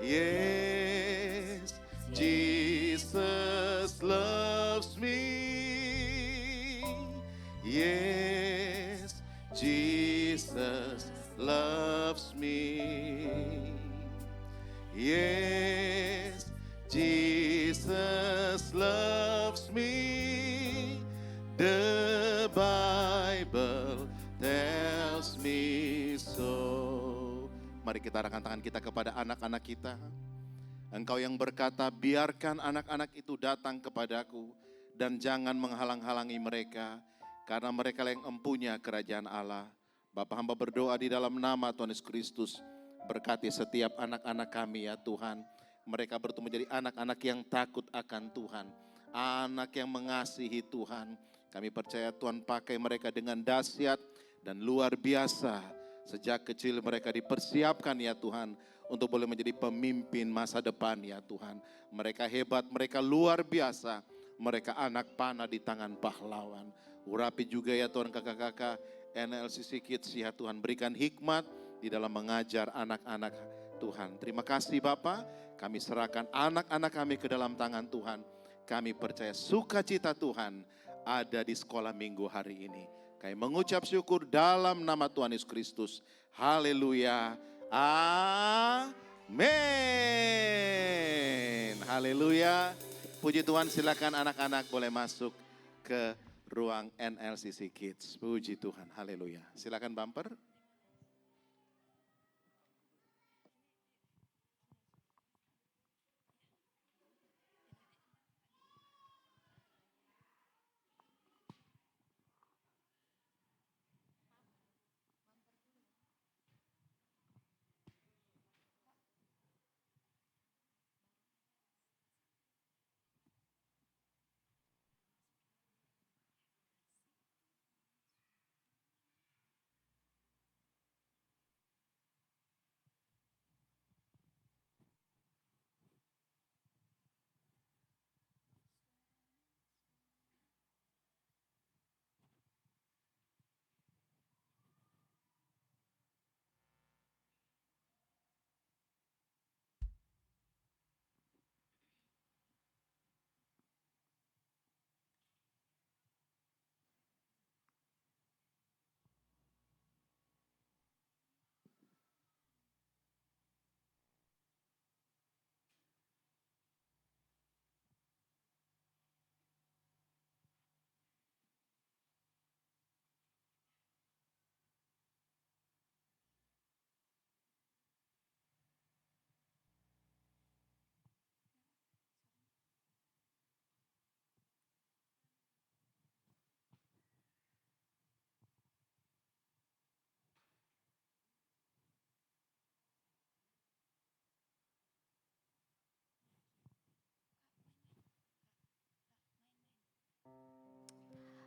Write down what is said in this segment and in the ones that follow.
Yes, Jesus loves me. Yes, Jesus loves me. Yes, Jesus loves me. The Bible tells me so. Mari kita arahkan tangan kita kepada anak-anak kita. Engkau yang berkata, biarkan anak-anak itu datang kepadaku dan jangan menghalang-halangi mereka, karena mereka yang empunya kerajaan Allah. Bapa, hamba berdoa di dalam nama Tuhan Yesus Kristus, berkati setiap anak-anak kami ya Tuhan. Mereka bertumbuh menjadi anak-anak yang takut akan Tuhan, anak yang mengasihi Tuhan. Kami percaya Tuhan pakai mereka dengan dahsyat dan luar biasa. Sejak kecil mereka dipersiapkan ya Tuhan, untuk boleh menjadi pemimpin masa depan ya Tuhan. Mereka hebat, mereka luar biasa. Mereka anak panah di tangan pahlawan. Urapi juga ya Tuhan kakak-kakak NLCC Kids ya Tuhan. Berikan hikmat di dalam mengajar anak-anak Tuhan. Terima kasih Bapa. Kami serahkan anak-anak kami ke dalam tangan Tuhan. Kami percaya sukacita Tuhan ada di sekolah minggu hari ini. Kami mengucap syukur dalam nama Tuhan Yesus Kristus. Haleluya. Amin. Haleluya. Puji Tuhan, silakan anak-anak boleh masuk ke ruang NLCC Kids. Puji Tuhan. Haleluya. Silakan bumper.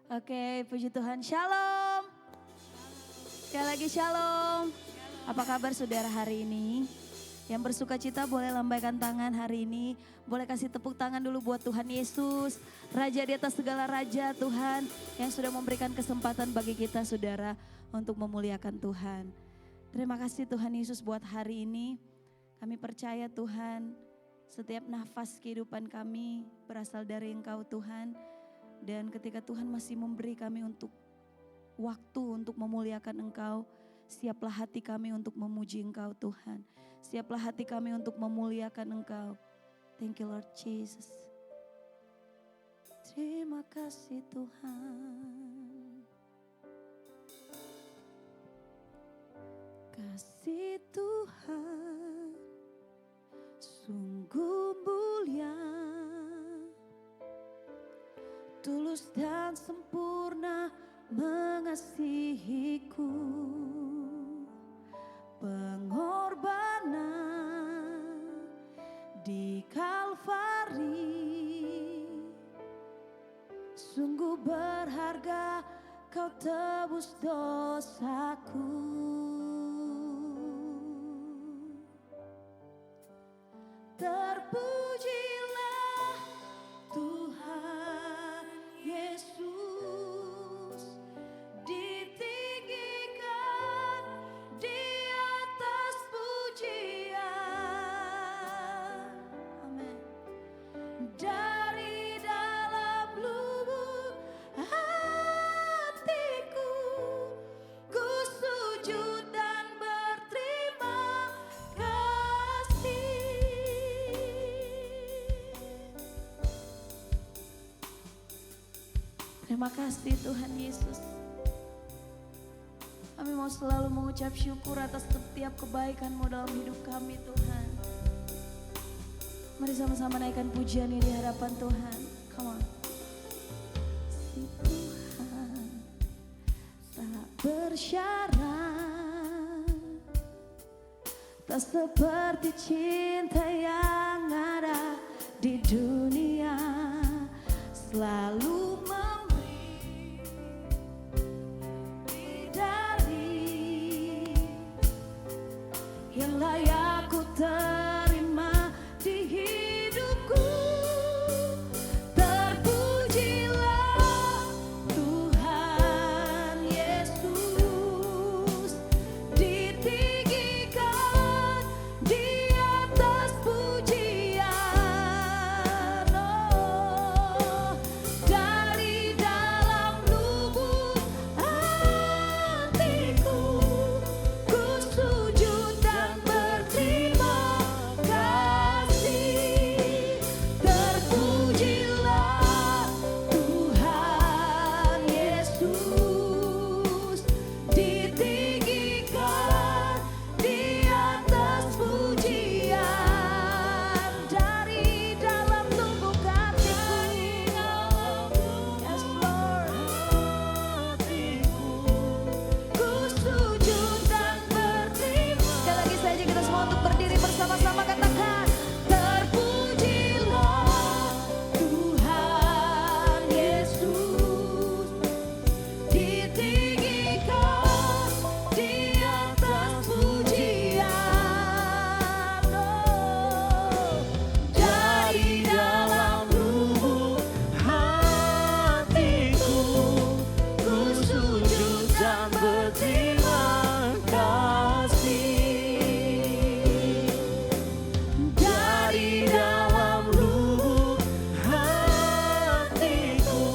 Oke, puji Tuhan. Shalom. Sekali lagi shalom. Apa kabar saudara hari ini? Yang bersuka cita boleh lambaikan tangan hari ini. Boleh kasih tepuk tangan dulu buat Tuhan Yesus. Raja di atas segala raja, Tuhan yang sudah memberikan kesempatan bagi kita saudara untuk memuliakan Tuhan. Terima kasih Tuhan Yesus buat hari ini. Kami percaya Tuhan, setiap nafas kehidupan kami berasal dari Engkau Tuhan. Dan ketika Tuhan masih memberi kami untuk waktu untuk memuliakan Engkau, siaplah hati kami untuk memuji Engkau Tuhan. Siaplah hati kami untuk memuliakan Engkau. Thank you Lord Jesus. Terima kasih Tuhan. Kasih Tuhan sungguh mulia, tulus dan sempurna mengasihiku. Pengorbanan di Kalvari sungguh berharga, Kau tebus dosaku. Terpujilah Tuhan Yesus, ditinggikan di atas pujian. Terima kasih Tuhan Yesus. Kami mau selalu mengucap syukur atas setiap kebaikan-Mu dalam hidup kami Tuhan. Mari sama-sama naikkan pujian ini di hadapan Tuhan. Come on. Si Tuhan tak bersyarat, tak seperti cinta yang ada di dunia, selalu memberi lebih dari yang layak ku terima di hidupku. Terpujilah Tuhan Yesus, ditinggikan di atas pujian. Oh, dari dalam lubuk hatiku, ku sujud dan berterima kasih. Terpujilah Tuhan Yesus, ditinggikan di atas pujian. Dari dalam lubuk hatiku, yes Lord, ku sujud dan berterima. Sekali lagi saja kita semua untuk berdiri bersama-sama katakan, terpujilah Tuhan Yesus, ditinggikan di atas pujian. Oh, dari dalam lubuk hatiku, ku sujud dan berterima kasih. Dari dalam lubuk hatiku,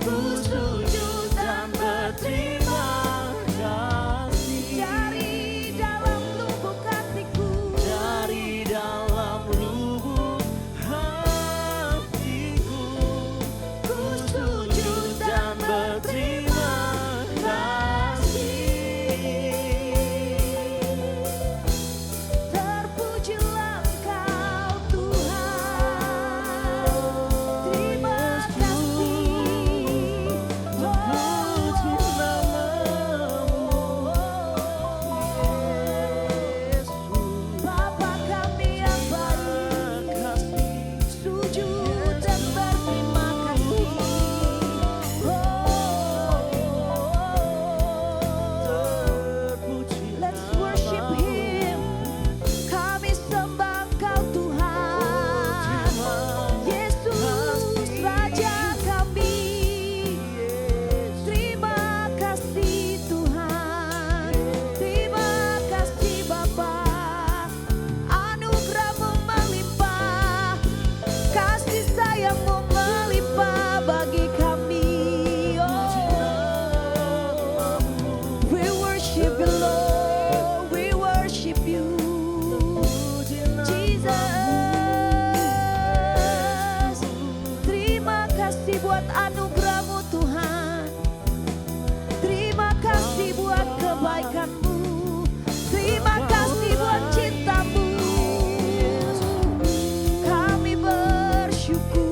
ku sujud dan berterima kasih. Dari dalam lubuk hatiku, dari dalam lubuk hatiku, ku sujud dan berterima kasih. Terpujilah Engkau Tuhan, terima kasih. Bapa kami yang baik, sujud dan berterima kasih. Let's worship Him. Kami sembah Engkau Tuhan, Yesus Raja kami. Terima kasih Tuhan, terima kasih Bapa. Anugerah-Mu melimpah, kasih sayang-Mu melimpah bagi kami. Oh, we worship you Lord, we worship you Jesus. Terima kasih buat anugerah-Mu Tuhan, terima kasih buat kebaikan-Mu, terima kasih buat cinta-Mu. Kami bersyukur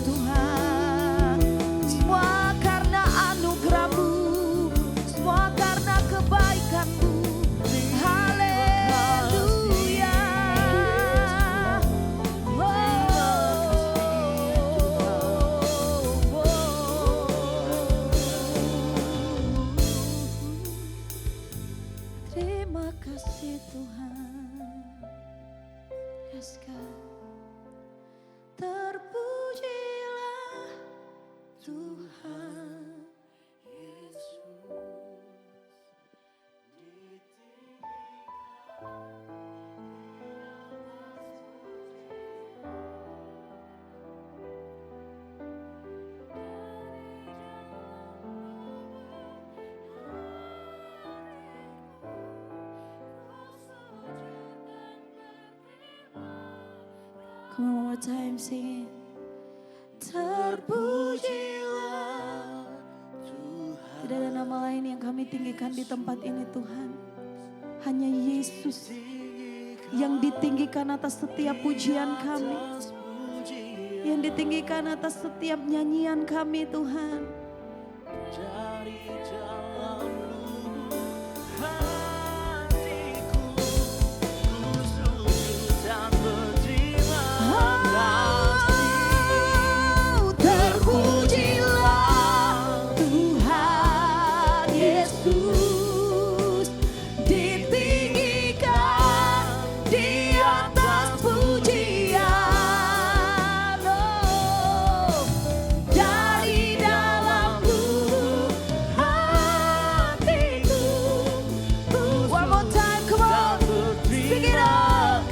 Tuhan, semua karena anugerah-Mu, semua karena kebaikan-Mu. Haleluya. Terima kasih Tuhan. Yes God. Terpujilah Tuhan Yesus. Come on, one more time, sing it. Terpujilah ditinggikan di tempat ini Tuhan. Hanya Yesus yang ditinggikan atas setiap pujian kami. Yang ditinggikan atas setiap nyanyian kami Tuhan. Dari dalam lubuk hatiku, ku sujud dan berterima kasih. Terpujilah Tuhan Yesus, ditinggikan di atas pujian. Oh, dari dalam lubuk hatiku. One more time, come on, sing it up.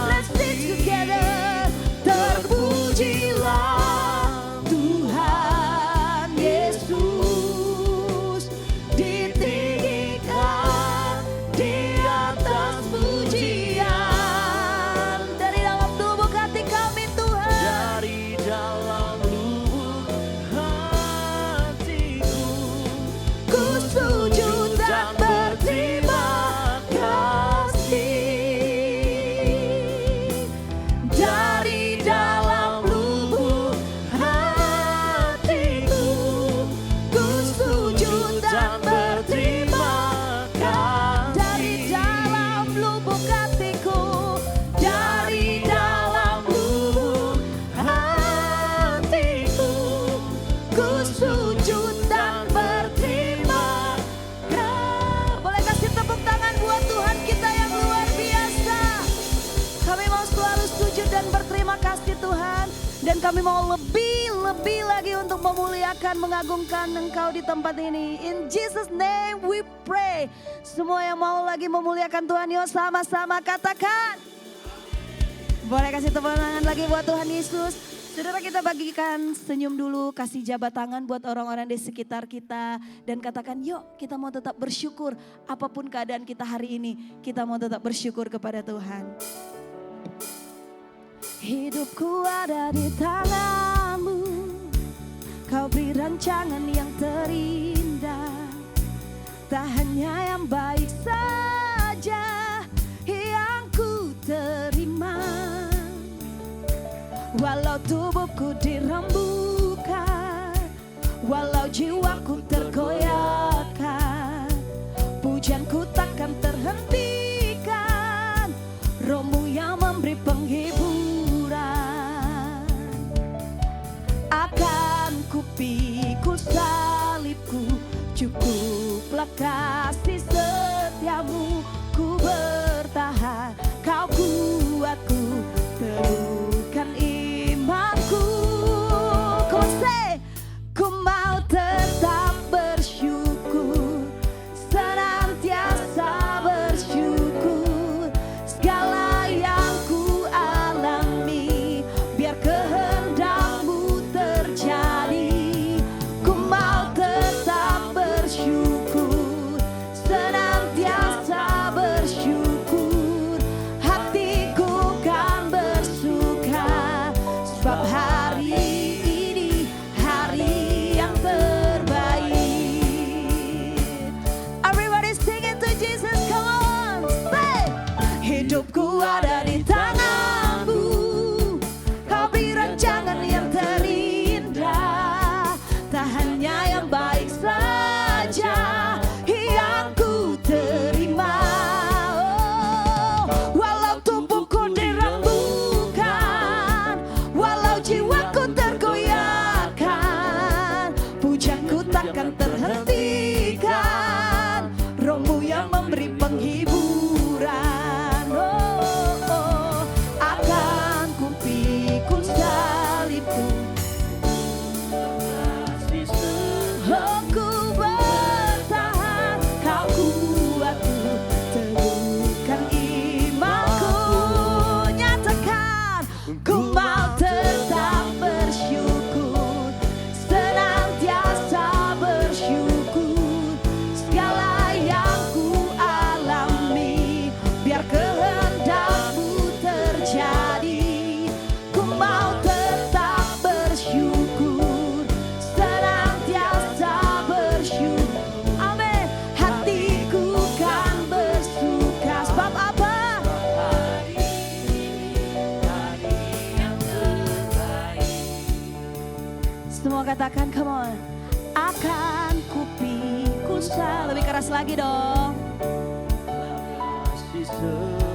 Let's sing together. Terpujilah Tuhan Yesus, ditinggikan di atas pujian. Dari dalam lubuk hati kami Tuhan. Dari dalam lubuk hatiku, Ku sujud dan berterima kasih. Dari dalam lubuk hatiku, ku sujud dan berterima kasih. Dari dalam lubuk hatiku, dari dalam lubuk hatiku, ku sujud dan berterima kasih. Boleh kasih tepuk tangan buat Tuhan kita yang luar biasa. Kami mau selalu sujud dan berterima kasih Tuhan. Dan kami mau lebih lagi untuk memuliakan, mengagungkan Engkau di tempat ini. In Jesus name we pray. Semua yang mau lagi memuliakan Tuhan, yuk sama-sama katakan. Boleh kasih tepuk tangan lagi buat Tuhan Yesus. Saudara, kita bagikan senyum dulu, kasih jabat tangan buat orang-orang di sekitar kita. Dan katakan, yuk kita mau tetap bersyukur. Apapun keadaan kita hari ini, kita mau tetap bersyukur kepada Tuhan. Hidupku ada di tangan-Mu, Kau beri rancangan yang terindah. Tak hanya yang baik saja yang ku terima. Walau tubuhku dirembukan, walau jiwaku tergoyahkan, pujianku takkan terhentikan. Roh-Mu yang memberi penghiburan. Akan ku pikul salibku, cukuplah kasih setiamu. Ku bertahan, Kau kuatku, teguhkan imanku. Come on, say, ku mau tetap bersyukur, senantiasa bersyukur. Segala yang ku alami, biar kehendak-Mu terjadi. Ku mau tetap bersyukur, senantiasa bersyukur. Hatiku kan bersuka, sebab hari ini hari yang terbaik. Everybody sing it to Jesus, come on, say. Hidupku ada di tangan-Mu, Kau beri rancangan yang terindah. Tak hanya yang baik saja yang ku terima. Oh, walau tubuhku dirembukan, walau jiwaku tergoyahkan, pujianku takkan terhentikan. Roh-Mu yang memberi penghiburan. Oh, akan ku pikul salibku. Oh, ku bertahan, Kau kuatku, teguhkan imanku. Nyatakan, ku mau tetap bersyukur, senantiasa bersyukur. Segala yang ku alami, lagi dong. kasih setia.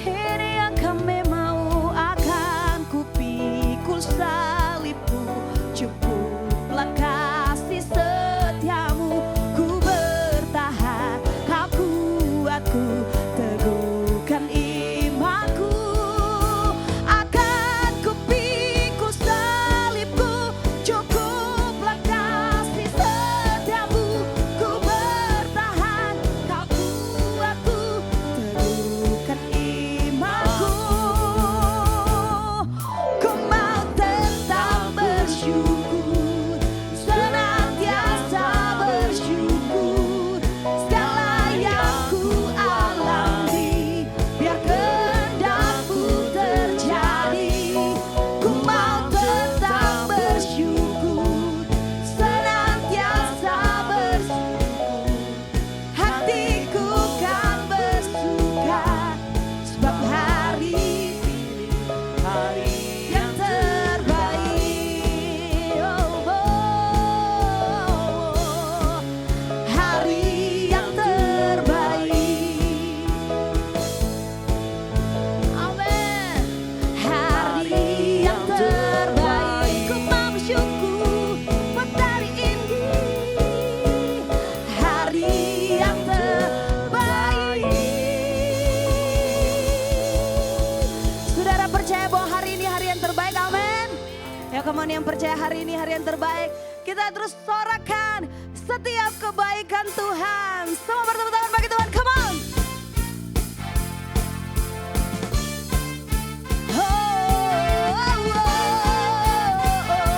Ini yang kami mau, akan kupikul salibku. Cukuplah kasih setiamu, ku bertahan, kau kuatku, teguhkan imanku. Akan kupikul salibku, cukuplah kasih setiamu, ku bertahan, kau kuatku, teguhkan imanku. Ku mau tetap bersyukur, senantiasa bersyukur. Segala yang ku alami, biar kehendakmu terjadi. Ku mau tetap bersyukur, senantiasa bersyukur. Hatiku kan bersuka, sebab hari Hari yang terbaik, hari yang terbaik. Amin. Hari yang terbaik, ku mau bersyukur buat hari ini. Hari yang terbaik. Saudara percaya bahwa hari ini hari yang terbaik, amin. Ya come on, yang percaya hari ini hari yang terbaik, kita terus sorakan setiap kebaikan Tuhan. Semua bertepuk tangan bagi Tuhan, come on. Oh, oh, oh, oh.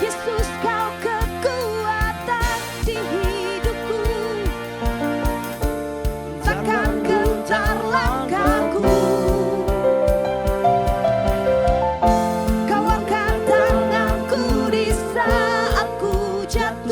Yesus, kau kekuatan di hidupku, takkan gentar langkahku. Kau angkat tanganku di saat ku jatuh.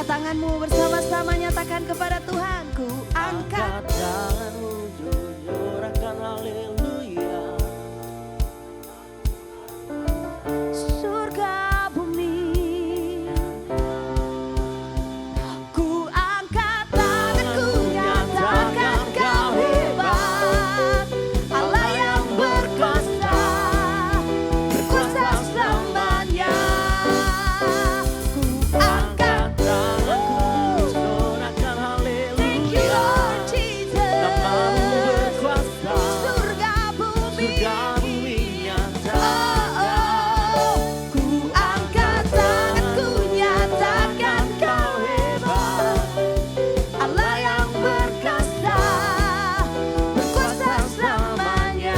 Angkat tanganmu bersama-sama, nyatakan kepada Tuhan, ku angkat. tanganmu, jujurkan haleluya. Surga bumi, ku angkat tanganku, nyatakan kau hebat, Allah yang berkuasa, berkuasa selamanya. Ku angkat Tanganku, sorakan haleluya. Thank you Lord Jesus. Namamu berkuasa, Surga bumi, surga bumi nyatakan. ku angkat tanganku, nyatakan kau hebat, Allah yang berkuasa, berkuasa selamanya.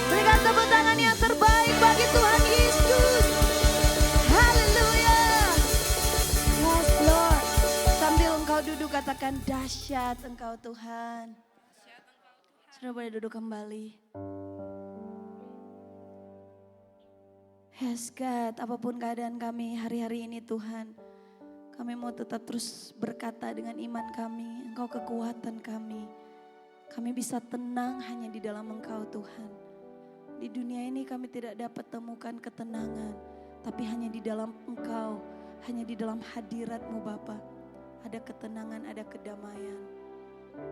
Berikan tepuk tangan yang terbaik bagi Tuhan Yesus. Haleluya. Yes Lord. Sambil engkau duduk katakan dahsyat engkau Tuhan. Sudah boleh duduk kembali. Yes God, apapun keadaan kami hari-hari ini Tuhan, kami mau tetap terus berkata dengan iman kami, Engkau kekuatan kami. Kami bisa tenang hanya di dalam Engkau Tuhan. Di dunia ini kami tidak dapat temukan ketenangan, tapi hanya di dalam Engkau, hanya di dalam hadirat-Mu Bapa, ada ketenangan, ada kedamaian.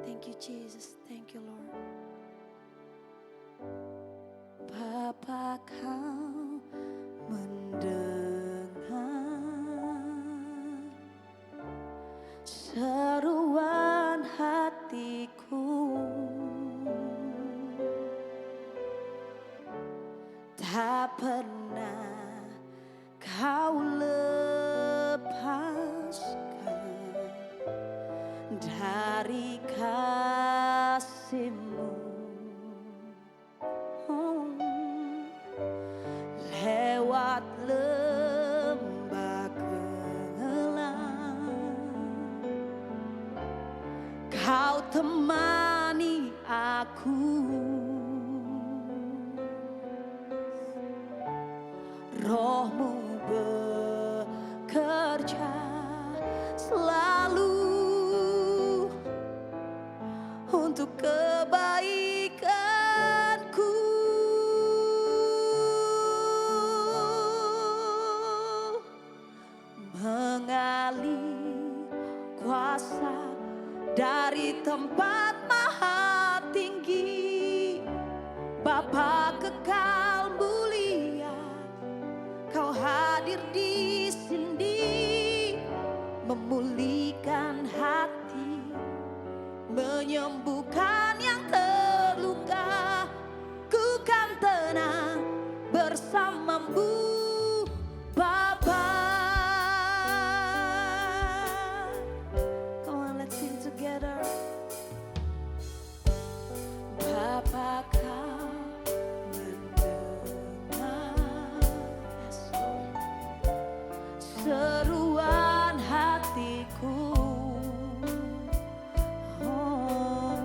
Thank you Jesus, thank you Lord. Bapa kau mendengar seruan hatiku, tak pernah kau lepaskan dari kasih-Mu. Lewat lembah gelap, Kau temani aku. Roh-Mu bekerja selalu untuk kebaikanku. Mengalir kuasa dari tempat maha tinggi, Bapa kekal mulia, Kau hadir di sini, memulihkan hati, menyembuhkan yang terluka. Ku kan tenang bersama-Mu Bapa. Come on, let's sing together. Bapa kau mendengar, yes, Lord, seruan hatiku. Oh,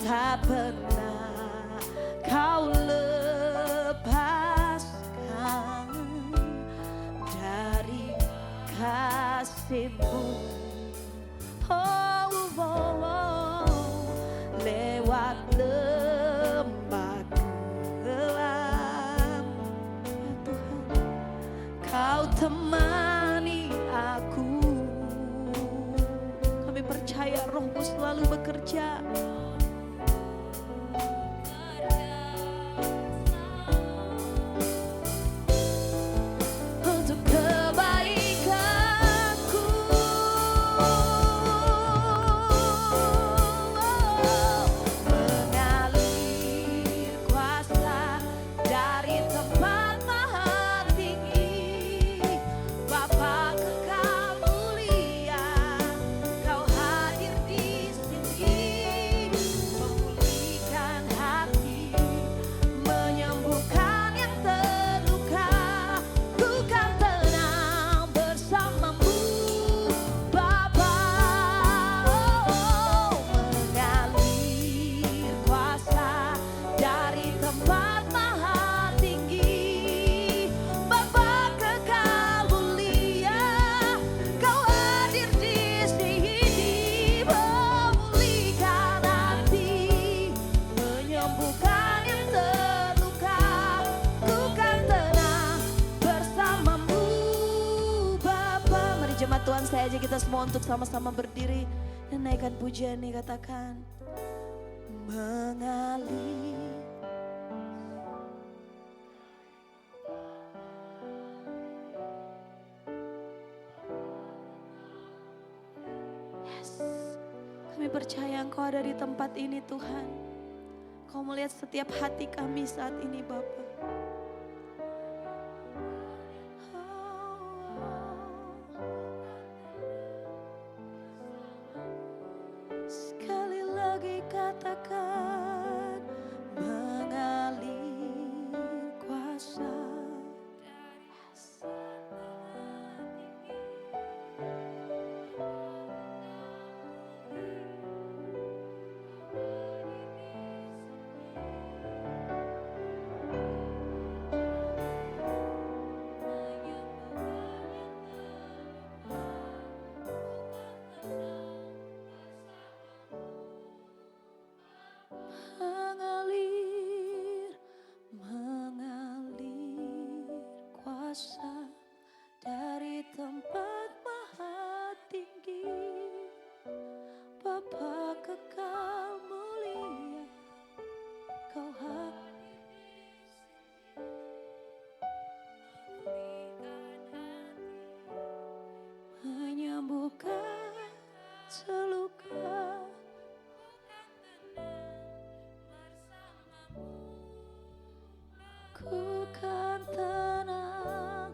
tak pernah kau lepaskan dari kasih-Mu. Oh, oh, oh, lewat lembah gelap, ya Tuhan, Kau temani aku. Kami percaya Roh-Mu selalu bekerja. Untuk kebaikanku. Mengalir kuasa dari tempat maha tinggi, Bapa kekal mulia, Kau hadir di sini, semua untuk sama-sama berdiri dan naikkan pujian ini, katakan mengalir. Yes. Kami percaya Engkau ada di tempat ini Tuhan. Kau melihat setiap hati kami saat ini Bapa. Sekali lagi katakan mengalir kuasa. Mengalir, mengalir kuasa dari tempat maha tinggi. Bapa kekal mulia, Kau hadir menyembuhkan seluka. Ku kan tenang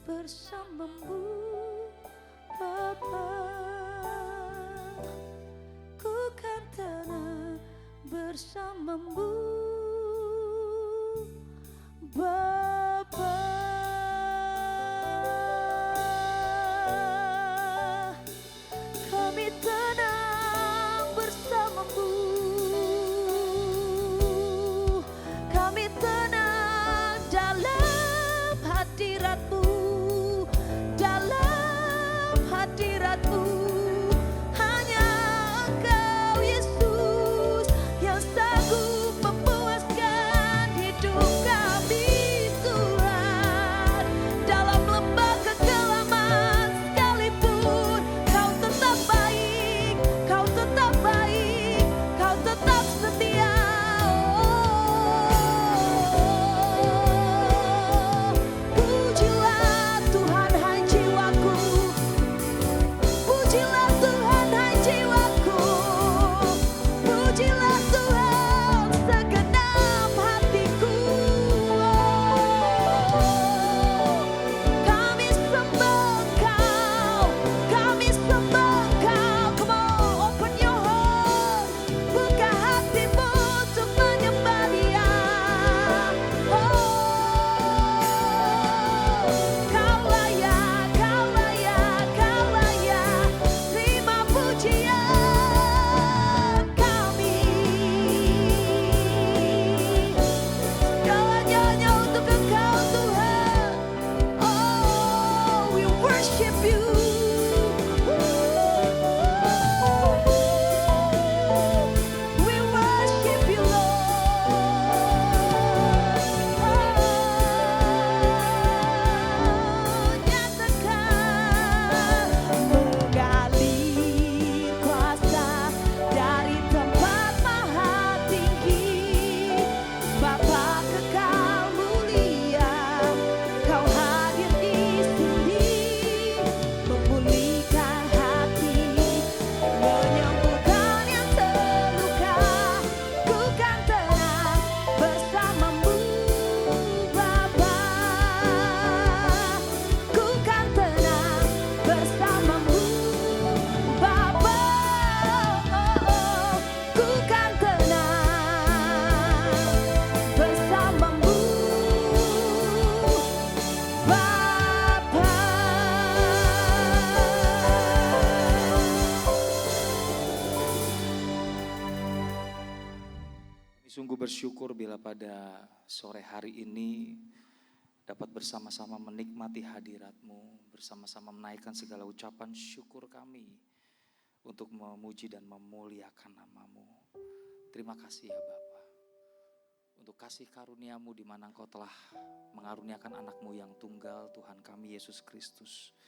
bersamamu Bapa. Ku kan tenang bersamamu Bapa. Kami tenang bersamamu. Kami tenang dalam hadirat-Mu, dalam hadirat-Mu. Hanya Engkau Yesus yang sanggup memuaskan hidup kami Tuhan. Dalam lembah kekelaman sekalipun Kau tetap baik, Kau tetap baik, Kau tetap setia. Pujilah Tuhan hai jiwaku, pujilah Tuhan hai jiwaku, pujilah Tuhan segenap hatiku. Kami sembah Engkau, kami sembah Engkau. Come on, open your heart, buka hatimu untuk menyembah Dia. Kau layak, Kau layak, Kau layak, terima pujian kami. Segalanya hanya untuk Engkau Tuhan. Oh, we worship You. We worship You, Lord. Nyatakan mengalir kuasa dari tempat maha tinggi. Bapa kekal mulia, Kau hadir di sini, memulihkan hati, menyembuhkan yang terluka. Ku kan tenang bersamamu Bapa. Ku kan tenang bersamamu Bapa. Ku kan tenang bersamamu Bapa. Kami sungguh bersyukur bila pada sore hari ini dapat bersama-sama menikmati hadirat-Mu, bersama-sama menaikkan segala ucapan syukur kami untuk memuji dan memuliakan nama-Mu. Terima kasih ya Bapa, untuk kasih karunia-Mu di mana Engkau telah mengaruniakan anak-Mu yang tunggal, Tuhan kami Yesus Kristus,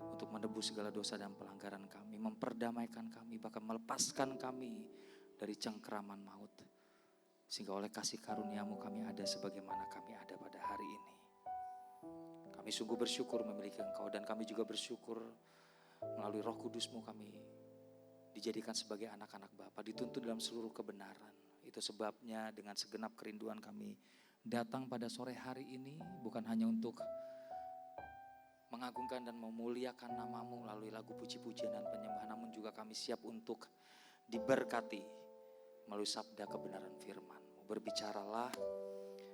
untuk menebus segala dosa dan pelanggaran kami, memperdamaikan kami, bahkan melepaskan kami dari cengkeraman maut. Sehingga oleh kasih karunia-Mu kami ada sebagaimana kami ada pada hari ini. Kami sungguh bersyukur memiliki Engkau, dan kami juga bersyukur melalui Roh Kudus-Mu kami dijadikan sebagai anak-anak Bapa, dituntun dalam seluruh kebenaran. Itu sebabnya dengan segenap kerinduan kami datang pada sore hari ini, bukan hanya untuk mengagungkan dan memuliakan nama-Mu melalui lagu puji-pujian dan penyembahan, namun juga kami siap untuk diberkati melalui sabda kebenaran firman-Mu. Berbicaralah,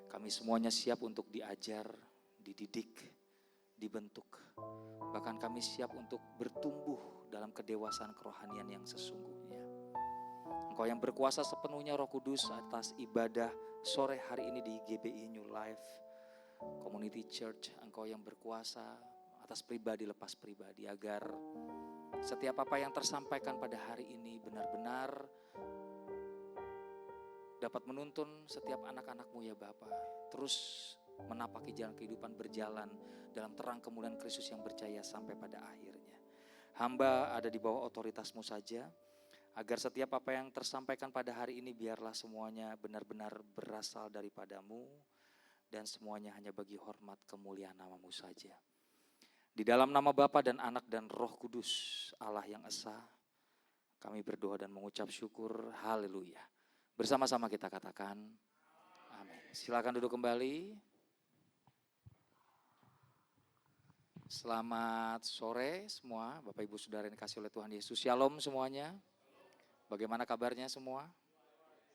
kami semuanya siap untuk diajar, dididik, dibentuk. Bahkan kami siap untuk bertumbuh dalam kedewasaan kerohanian yang sesungguhnya. Engkau yang berkuasa sepenuhnya Roh Kudus atas ibadah sore hari ini di GBI New Life Community Church. Engkau yang berkuasa atas pribadi lepas pribadi, agar setiap apa yang tersampaikan pada hari ini benar-benar dapat menuntun setiap anak-anak-Mu ya Bapa, terus menapaki jalan kehidupan, berjalan dalam terang kemuliaan Kristus yang berjaya sampai pada akhirnya. Hamba ada di bawah otoritas-Mu saja, agar setiap apa yang tersampaikan pada hari ini biarlah semuanya benar-benar berasal daripada-Mu, dan semuanya hanya bagi hormat kemuliaan nama-Mu saja. Di dalam nama Bapa dan Anak dan Roh Kudus, Allah yang esa, kami berdoa dan mengucap syukur. Haleluya. Bersama-sama kita katakan amin. Silakan duduk kembali. Selamat sore semua, Bapak Ibu Saudara yang dikasihi oleh Tuhan Yesus. Shalom semuanya. Bagaimana kabarnya semua?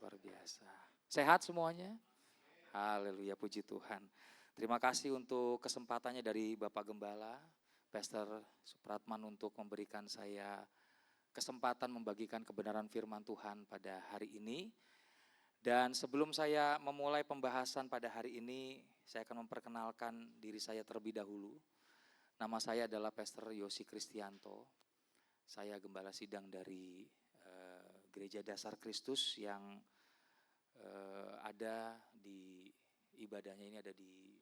Luar biasa. Sehat semuanya? Haleluya, puji Tuhan. Terima kasih untuk kesempatannya dari Bapak Gembala, Pastor Supratman, untuk memberikan saya kesempatan membagikan kebenaran firman Tuhan pada hari ini. Dan sebelum saya memulai pembahasan pada hari ini, saya akan memperkenalkan diri saya terlebih dahulu. Nama saya adalah Pastor Yosi Kristianto. Saya gembala sidang dari Gereja Dasar Kristus yang ada di ibadahnya ini ada di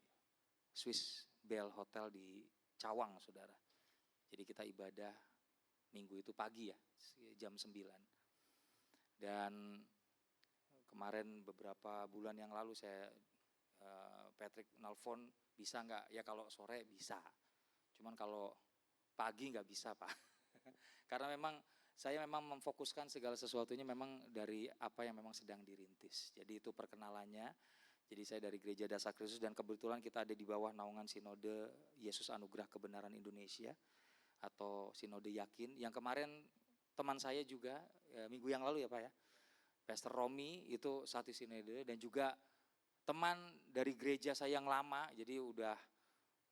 Swiss Bell Hotel di Cawang, Saudara. Jadi kita ibadah minggu itu pagi ya, jam 9. Dan kemarin beberapa bulan yang lalu saya Patrick nelfon, bisa nggak? Ya kalau sore bisa, cuman kalau pagi nggak bisa Pak. Karena memang saya memfokuskan segala sesuatunya memang dari apa yang memang sedang dirintis. Jadi itu perkenalannya. Jadi saya dari Gereja Dasar Kristus, dan kebetulan kita ada di bawah naungan Sinode Yesus Anugerah Kebenaran Indonesia atau Sinode Yakin. Yang kemarin teman saya juga minggu yang lalu ya Pak ya, Pastor Romi itu satu sinode, dan juga teman dari gereja saya yang lama, jadi udah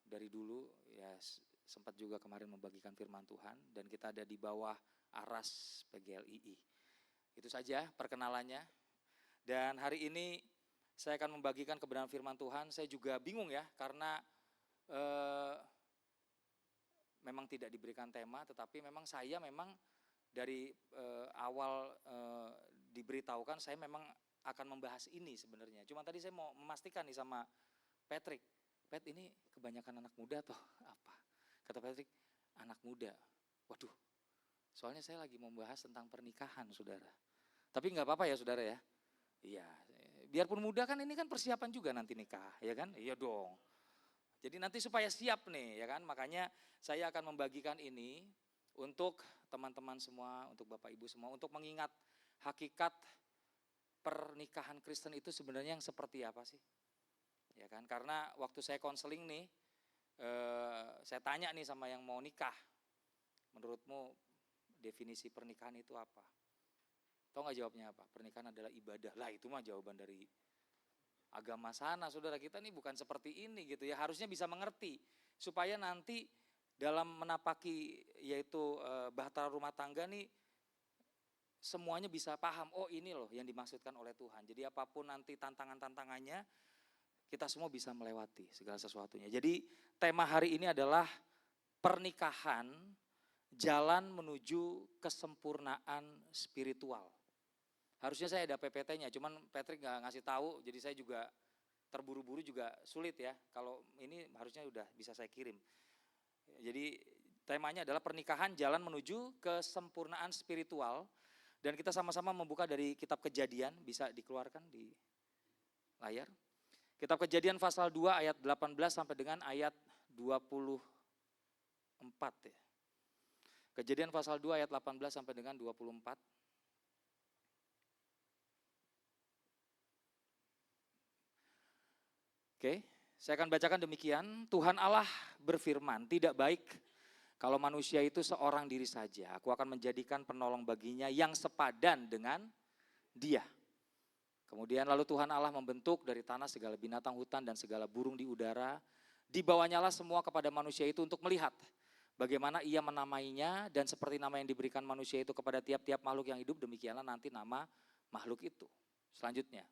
dari dulu ya, sempat juga kemarin membagikan firman Tuhan, dan kita ada di bawah Aras PGLII. Itu saja perkenalannya. Dan hari ini saya akan membagikan kebenaran firman Tuhan. Saya juga bingung ya, karena memang tidak diberikan tema, tetapi memang saya dari awal diberitahukan saya memang akan membahas ini sebenarnya. Cuma tadi saya mau memastikan nih sama Patrick, Pat ini kebanyakan anak muda atau apa? Kata Patrick, anak muda. Waduh, soalnya saya lagi membahas tentang pernikahan, Saudara. Tapi nggak apa-apa ya Saudara ya. Iya, biarpun muda kan ini kan persiapan juga nanti nikah, ya kan? Iya dong. Jadi nanti supaya siap nih, ya kan? Makanya saya akan membagikan ini untuk teman-teman semua, untuk Bapak Ibu semua, untuk mengingat hakikat pernikahan Kristen itu sebenarnya yang seperti apa sih? Ya kan? Karena waktu saya konseling nih, saya tanya nih sama yang mau nikah, menurutmu definisi pernikahan itu apa? Tahu nggak jawabnya apa? Pernikahan adalah ibadah. Lah itu mah jawaban dari agama sana, Saudara. Kita nih bukan seperti ini gitu ya. Harusnya bisa mengerti supaya nanti dalam menapaki yaitu bahtera rumah tangga nih semuanya bisa paham. Oh ini loh yang dimaksudkan oleh Tuhan. Jadi apapun nanti tantangan-tantangannya, kita semua bisa melewati segala sesuatunya. Jadi tema hari ini adalah pernikahan, jalan menuju kesempurnaan spiritual. Harusnya saya ada PPT-nya, cuman Patrick nggak ngasih tahu, jadi saya juga terburu-buru juga sulit ya. Kalau ini harusnya udah bisa saya kirim. Jadi temanya adalah pernikahan jalan menuju kesempurnaan spiritual. Dan kita sama-sama membuka dari kitab Kejadian, bisa dikeluarkan di layar. Kitab Kejadian pasal 2 ayat 18 sampai dengan ayat 24 ya. Kejadian pasal 2 ayat 18 sampai dengan 24. Oke, saya akan bacakan demikian. Tuhan Allah berfirman, tidak baik kalau manusia itu seorang diri saja. Aku akan menjadikan penolong baginya yang sepadan dengan dia. Kemudian lalu Tuhan Allah membentuk dari tanah segala binatang hutan dan segala burung di udara. Dibawanyalah semua kepada manusia itu untuk melihat bagaimana ia menamainya, dan seperti nama yang diberikan manusia itu kepada tiap-tiap makhluk yang hidup, demikianlah nanti nama makhluk itu. Selanjutnya,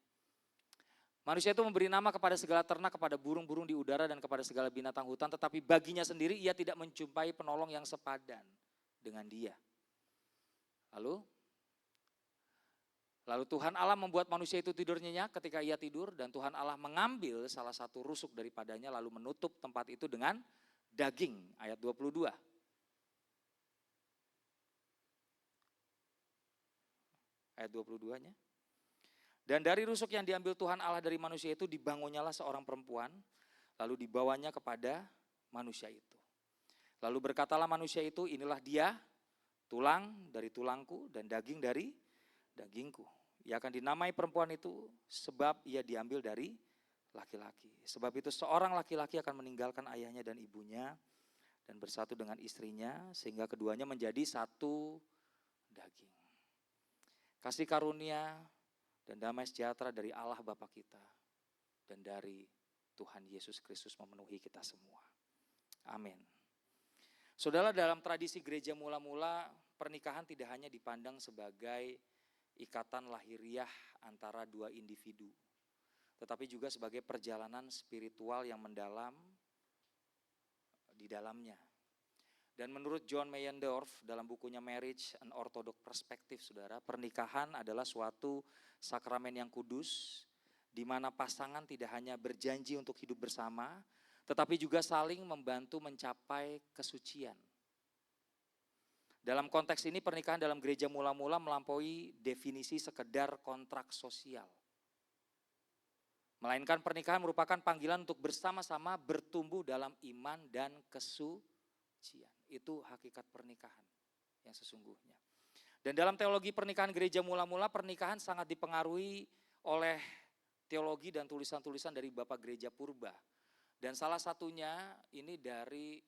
manusia itu memberi nama kepada segala ternak, kepada burung-burung di udara, dan kepada segala binatang hutan, tetapi baginya sendiri ia tidak menjumpai penolong yang sepadan dengan dia. Lalu Tuhan Allah membuat manusia itu tidur nyenyak ketika ia tidur, dan Tuhan Allah mengambil salah satu rusuk daripadanya lalu menutup tempat itu dengan daging. Ayat 22. Ayat 22-nya. Dan dari rusuk yang diambil Tuhan Allah dari manusia itu dibangunnyalah seorang perempuan, lalu dibawanya kepada manusia itu. Lalu berkatalah manusia itu, inilah dia, tulang dari tulangku dan daging dari dagingku. Ia akan dinamai perempuan itu sebab ia diambil dari laki-laki. Sebab itu seorang laki-laki akan meninggalkan ayahnya dan ibunya dan bersatu dengan istrinya sehingga keduanya menjadi satu daging. Kasih karunia dan damai sejahtera dari Allah Bapa kita dan dari Tuhan Yesus Kristus memenuhi kita semua. Amin. Saudara, dalam tradisi gereja mula-mula, pernikahan tidak hanya dipandang sebagai ikatan lahiriah antara dua individu, tetapi juga sebagai perjalanan spiritual yang mendalam di dalamnya. Dan menurut John Meyendorff dalam bukunya Marriage an Orthodox Perspective, saudara, pernikahan adalah suatu sakramen yang kudus, di mana pasangan tidak hanya berjanji untuk hidup bersama, tetapi juga saling membantu mencapai kesucian. Dalam konteks ini pernikahan dalam gereja mula-mula melampaui definisi sekedar kontrak sosial. Melainkan pernikahan merupakan panggilan untuk bersama-sama bertumbuh dalam iman dan kesucian. Itu hakikat pernikahan yang sesungguhnya. Dan dalam teologi pernikahan gereja mula-mula, pernikahan sangat dipengaruhi oleh teologi dan tulisan-tulisan dari Bapak Gereja Purba. Dan salah satunya ini dari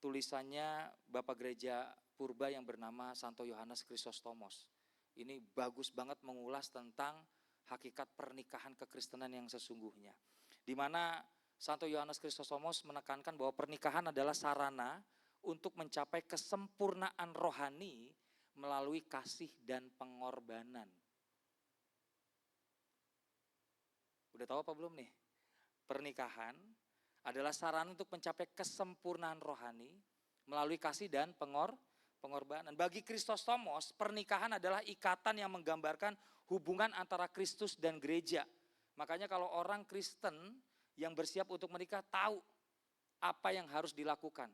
tulisannya Bapak Gereja Purba yang bernama Santo Yohanes Chrysostomos. Ini bagus banget mengulas tentang hakikat pernikahan kekristenan yang sesungguhnya. Di mana Santo Yohanes Chrysostomos menekankan bahwa pernikahan adalah sarana untuk mencapai kesempurnaan rohani melalui kasih dan pengorbanan. Udah tahu apa belum nih? Pernikahan adalah sarana untuk mencapai kesempurnaan rohani melalui kasih dan pengorbanan. Bagi Chrysostomos, pernikahan adalah ikatan yang menggambarkan hubungan antara Kristus dan gereja. Makanya kalau orang Kristen yang bersiap untuk menikah tahu apa yang harus dilakukan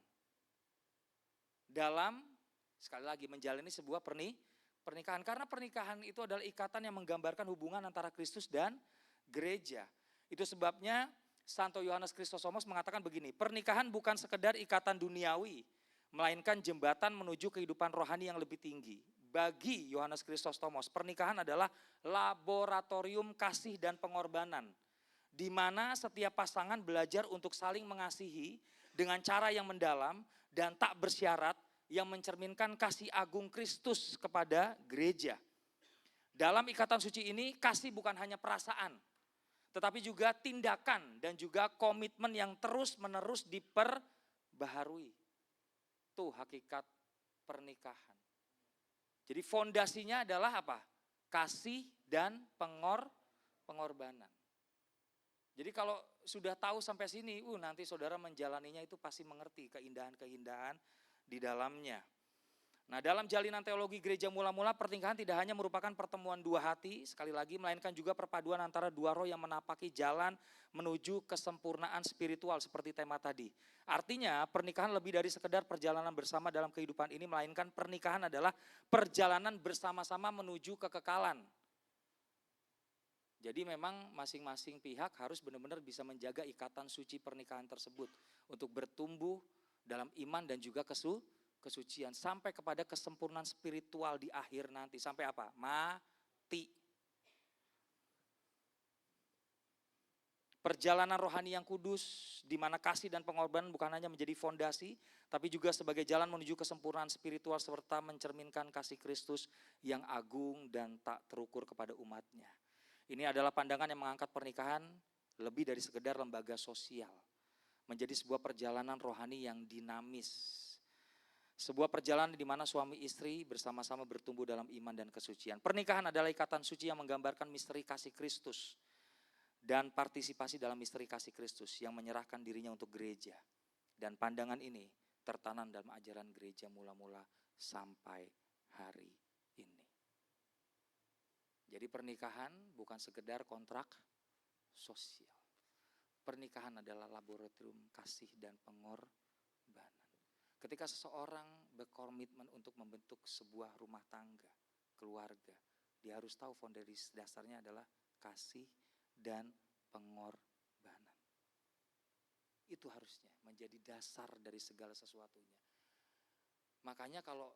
dalam, sekali lagi, menjalani sebuah pernikahan. Karena pernikahan itu adalah ikatan yang menggambarkan hubungan antara Kristus dan gereja. Itu sebabnya Santo Yohanes Chrysostomos mengatakan begini, pernikahan bukan sekedar ikatan duniawi, melainkan jembatan menuju kehidupan rohani yang lebih tinggi. Bagi Yohanes Chrysostomos, pernikahan adalah laboratorium kasih dan pengorbanan, di mana setiap pasangan belajar untuk saling mengasihi dengan cara yang mendalam dan tak bersyarat, yang mencerminkan kasih agung Kristus kepada gereja. Dalam ikatan suci ini, kasih bukan hanya perasaan, tetapi juga tindakan dan juga komitmen yang terus-menerus diperbaharui. Itu hakikat pernikahan. Jadi fondasinya adalah apa? Kasih dan pengorbanan. Jadi kalau sudah tahu sampai sini, nanti saudara menjalaninya itu pasti mengerti keindahan-keindahan di dalamnya. Nah, dalam jalinan teologi gereja mula-mula, pernikahan tidak hanya merupakan pertemuan dua hati, sekali lagi, melainkan juga perpaduan antara dua roh yang menapaki jalan menuju kesempurnaan spiritual seperti tema tadi. Artinya pernikahan lebih dari sekedar perjalanan bersama dalam kehidupan ini, melainkan pernikahan adalah perjalanan bersama-sama menuju kekekalan. Jadi memang masing-masing pihak harus benar-benar bisa menjaga ikatan suci pernikahan tersebut untuk bertumbuh dalam iman dan juga kesucian sampai kepada kesempurnaan spiritual di akhir nanti. Sampai apa? Mati. Perjalanan rohani yang kudus di mana kasih dan pengorbanan bukan hanya menjadi fondasi, tapi juga sebagai jalan menuju kesempurnaan spiritual serta mencerminkan kasih Kristus yang agung dan tak terukur kepada umatnya. Ini adalah pandangan yang mengangkat pernikahan lebih dari sekedar lembaga sosial, menjadi sebuah perjalanan rohani yang dinamis. Sebuah perjalanan di mana suami istri bersama-sama bertumbuh dalam iman dan kesucian. Pernikahan adalah ikatan suci yang menggambarkan misteri kasih Kristus dan partisipasi dalam misteri kasih Kristus yang menyerahkan dirinya untuk gereja. Dan pandangan ini tertanam dalam ajaran gereja mula-mula sampai hari ini. Jadi pernikahan bukan sekedar kontrak sosial. Pernikahan adalah laboratorium kasih dan pengorbanan. Ketika seseorang berkomitmen untuk membentuk sebuah rumah tangga, keluarga, dia harus tahu fondasi dasarnya adalah kasih dan pengorbanan. Itu harusnya menjadi dasar dari segala sesuatunya. Makanya kalau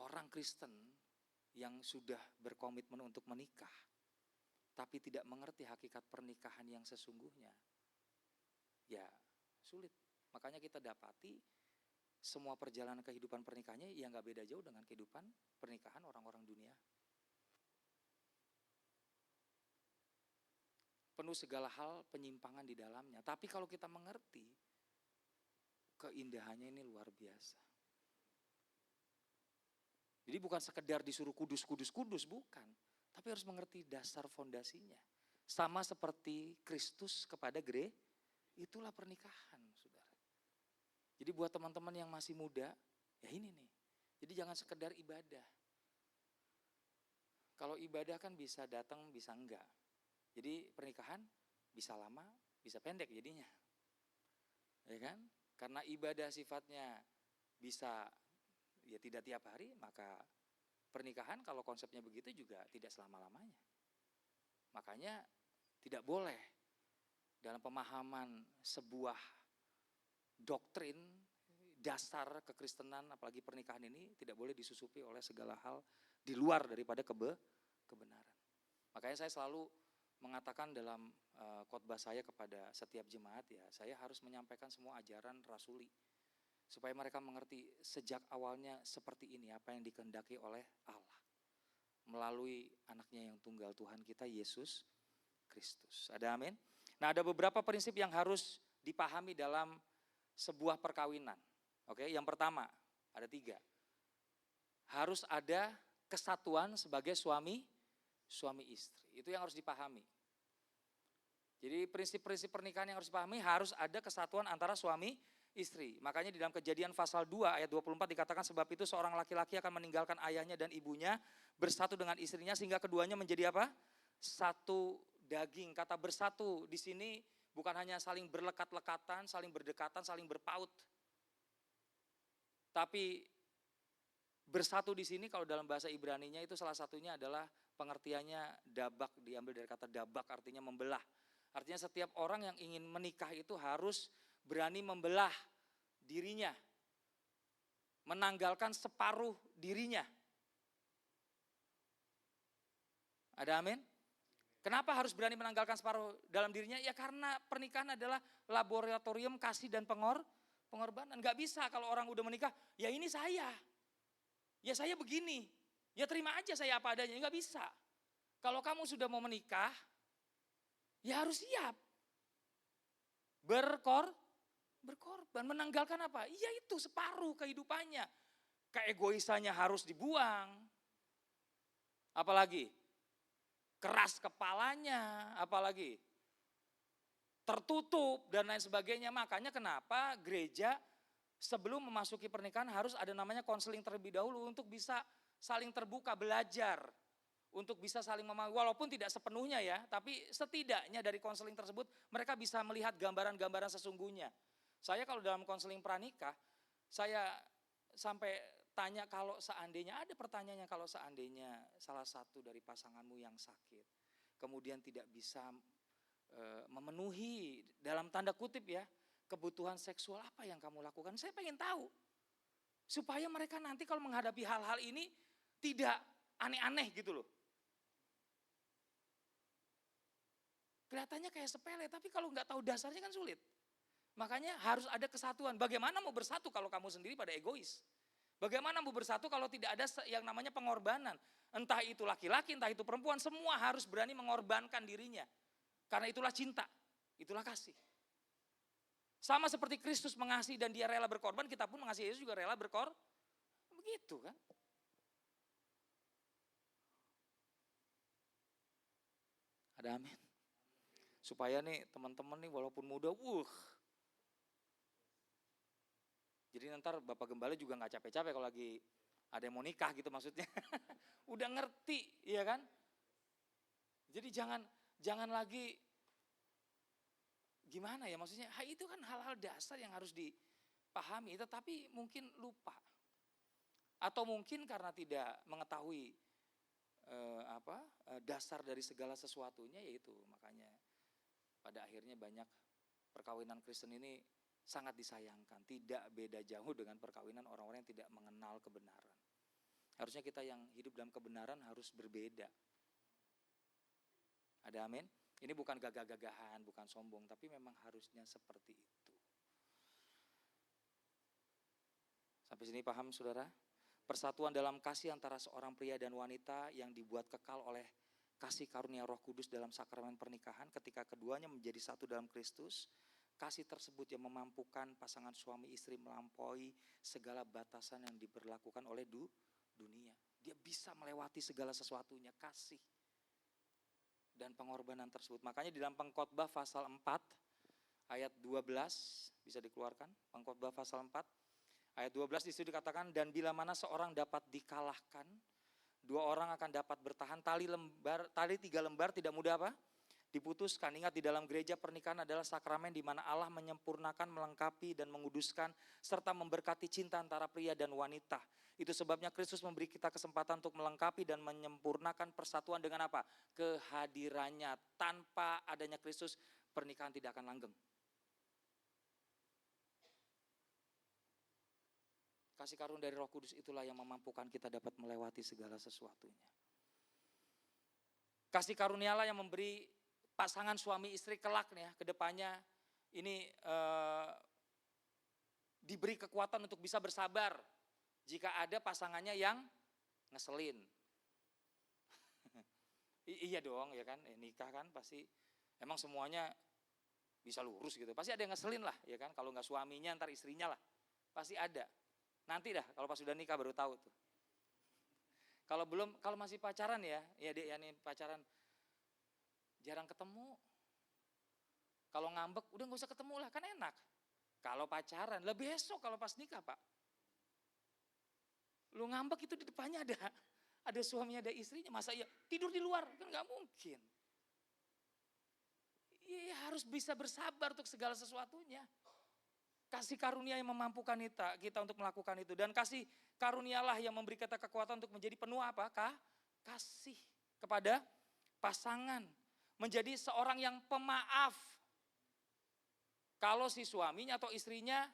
orang Kristen yang sudah berkomitmen untuk menikah, tapi tidak mengerti hakikat pernikahan yang sesungguhnya, ya sulit. Makanya kita dapati semua perjalanan kehidupan pernikahannya ya nggak beda jauh dengan kehidupan pernikahan orang-orang dunia. Penuh segala hal penyimpangan di dalamnya. Tapi kalau kita mengerti, keindahannya ini luar biasa. Jadi bukan sekedar disuruh kudus, bukan. Tapi harus mengerti dasar fondasinya. Sama seperti Kristus kepada gereja, itulah pernikahan, saudara. Jadi buat teman-teman yang masih muda, ya ini nih. Jadi jangan sekedar ibadah. Kalau ibadah kan bisa datang, bisa enggak. Jadi pernikahan bisa lama, bisa pendek jadinya. Ya kan? Karena ibadah sifatnya bisa ya tidak tiap hari, maka pernikahan kalau konsepnya begitu juga tidak selama-lamanya. Makanya tidak boleh dalam pemahaman sebuah doktrin dasar kekristenan, apalagi pernikahan ini tidak boleh disusupi oleh segala hal di luar daripada kebenaran. Makanya saya selalu mengatakan dalam khotbah saya kepada setiap jemaat, ya saya harus menyampaikan semua ajaran rasuli supaya mereka mengerti sejak awalnya seperti ini apa yang dikehendaki oleh Allah melalui anaknya yang tunggal, Tuhan kita Yesus Kristus. Ada amin? Nah, ada beberapa prinsip yang harus dipahami dalam sebuah perkawinan. Oke, yang pertama ada 3. Harus ada kesatuan sebagai suami istri. Itu yang harus dipahami. Jadi prinsip-prinsip pernikahan yang harus dipahami, harus ada kesatuan antara suami istri. Makanya di dalam Kejadian pasal 2 ayat 24 dikatakan, sebab itu seorang laki-laki akan meninggalkan ayahnya dan ibunya, bersatu dengan istrinya sehingga keduanya menjadi apa? Satu daging. Kata bersatu di sini bukan hanya saling berlekat-lekatan, saling berdekatan, saling berpaut. Tapi bersatu di sini kalau dalam bahasa Ibraninya itu salah satunya adalah pengertiannya dabak, diambil dari kata dabak artinya membelah. Artinya setiap orang yang ingin menikah itu harus berani membelah dirinya, menanggalkan separuh dirinya. Ada amin? Kenapa harus berani menanggalkan separuh dalam dirinya? Ya karena pernikahan adalah laboratorium kasih dan pengorbanan. Gak bisa kalau orang udah menikah, ya ini saya. Ya saya begini. Ya terima aja saya apa adanya. Gak bisa. Kalau kamu sudah mau menikah, ya harus siap. Berkorban. Menanggalkan apa? Ya itu separuh kehidupannya. Keegoisannya harus dibuang. Apalagi? Keras kepalanya, apalagi tertutup dan lain sebagainya. Makanya kenapa gereja sebelum memasuki pernikahan harus ada namanya konseling terlebih dahulu untuk bisa saling terbuka, belajar. Untuk bisa saling memahami, walaupun tidak sepenuhnya ya, tapi setidaknya dari konseling tersebut mereka bisa melihat gambaran-gambaran sesungguhnya. Saya kalau dalam konseling pranikah, saya sampai tanya kalau seandainya, ada pertanyaannya, kalau seandainya salah satu dari pasanganmu yang sakit, kemudian tidak bisa memenuhi dalam tanda kutip ya, kebutuhan seksual, apa yang kamu lakukan? Saya pengen tahu. Supaya mereka nanti kalau menghadapi hal-hal ini tidak aneh-aneh gitu loh. Kelihatannya kayak sepele, tapi kalau nggak tahu dasarnya kan sulit. Makanya harus ada kesatuan. Bagaimana mau bersatu kalau kamu sendiri pada egois? Bagaimana mau bersatu kalau tidak ada yang namanya pengorbanan? Entah itu laki-laki, entah itu perempuan, semua harus berani mengorbankan dirinya. Karena itulah cinta, itulah kasih. Sama seperti Kristus mengasihi dan dia rela berkorban, kita pun mengasihi Yesus juga rela berkorban. Begitu kan? Ada amin. Supaya nih teman-teman nih walaupun muda, jadi ntar Bapak Gembala juga gak capek-capek kalau lagi ada yang mau nikah gitu maksudnya. Udah ngerti, ya kan? Jadi jangan lagi gimana ya maksudnya, itu kan hal-hal dasar yang harus dipahami, tetapi mungkin lupa. Atau mungkin karena tidak mengetahui dasar dari segala sesuatunya, yaitu makanya pada akhirnya banyak perkawinan Kristen ini sangat disayangkan. Tidak beda jauh dengan perkawinan orang-orang yang tidak mengenal kebenaran. Harusnya kita yang hidup dalam kebenaran harus berbeda. Ada amin? Ini bukan gagah-gagahan, bukan sombong, tapi memang harusnya seperti itu. Sampai sini paham saudara? Persatuan dalam kasih antara seorang pria dan wanita yang dibuat kekal oleh kasih karunia Roh Kudus dalam sakramen pernikahan ketika keduanya menjadi satu dalam Kristus. Kasih tersebut yang memampukan pasangan suami istri melampaui segala batasan yang diberlakukan oleh dunia. Dia bisa melewati segala sesuatunya, kasih dan pengorbanan tersebut. Makanya di dalam Pengkhotbah pasal 4 ayat 12 bisa dikeluarkan. Pengkhotbah pasal 4 ayat 12 di situ dikatakan, dan bila mana seorang dapat dikalahkan, dua orang akan dapat bertahan. Tali 3 lembar tidak mudah apa? Diputuskan. Ingat, di dalam gereja pernikahan adalah sakramen di mana Allah menyempurnakan, melengkapi dan menguduskan serta memberkati cinta antara pria dan wanita. Itu sebabnya Kristus memberi kita kesempatan untuk melengkapi dan menyempurnakan persatuan dengan apa? Kehadirannya. Tanpa adanya Kristus, pernikahan tidak akan langgeng. Kasih karunia dari Roh Kudus itulah yang memampukan kita dapat melewati segala sesuatunya. Kasih karunialah yang memberi pasangan suami istri kelak nih ya, ke depannya ini diberi kekuatan untuk bisa bersabar jika ada pasangannya yang ngeselin. Iya dong ya kan, nikah kan pasti emang semuanya bisa lurus gitu. Pasti ada yang ngeselin lah ya kan, kalau nggak suaminya ntar istrinya lah, pasti ada. Nanti dah kalau pas sudah nikah baru tahu tuh. Kalau belum, kalau masih pacaran ya dek ya nih pacaran jarang ketemu. Kalau ngambek udah nggak usah ketemu lah, kan enak. Kalau pacaran, lah besok kalau pas nikah pak. Lu ngambek itu di depannya ada suaminya, ada istrinya, masa iya tidur di luar, kan nggak mungkin. Iya harus bisa bersabar untuk segala sesuatunya. Kasih karunia yang memampukan kita untuk melakukan itu. Dan kasih karunialah yang memberi kita kekuatan untuk menjadi penuh apa? Kasih kepada pasangan. Menjadi seorang yang pemaaf. Kalau si suaminya atau istrinya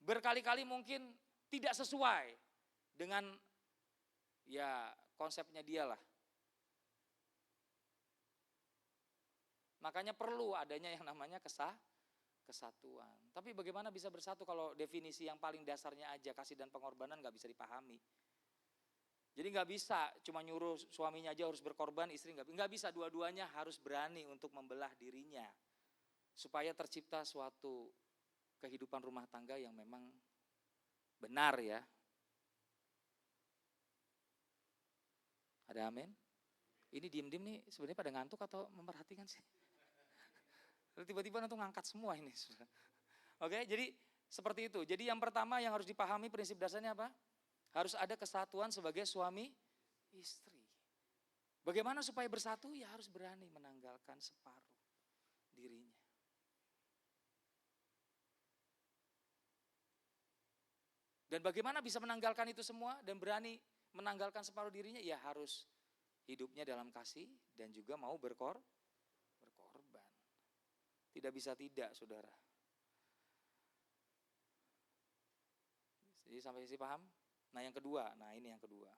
berkali-kali mungkin tidak sesuai dengan ya konsepnya dia lah. Makanya perlu adanya yang namanya kesatuan. Tapi bagaimana bisa bersatu kalau definisi yang paling dasarnya aja kasih dan pengorbanan gak bisa dipahami. Jadi gak bisa cuma nyuruh suaminya aja harus berkorban, istri gak bisa, dua-duanya harus berani untuk membelah dirinya. Supaya tercipta suatu kehidupan rumah tangga yang memang benar ya. Ada amin? Ini diem-diem nih sebenarnya pada ngantuk atau memperhatikan sih? Tiba-tiba nanti ngangkat semua ini. Oke, jadi Seperti itu. Jadi yang pertama yang harus dipahami prinsip dasarnya apa? Harus ada kesatuan sebagai suami istri. Bagaimana supaya bersatu? Ya harus berani menanggalkan separuh dirinya. Dan bagaimana bisa menanggalkan itu semua dan berani menanggalkan separuh dirinya? Ya harus hidupnya dalam kasih dan juga mau berkorban. Tidak bisa tidak, saudara. Jadi sampai sini paham? Nah yang kedua, ini yang kedua.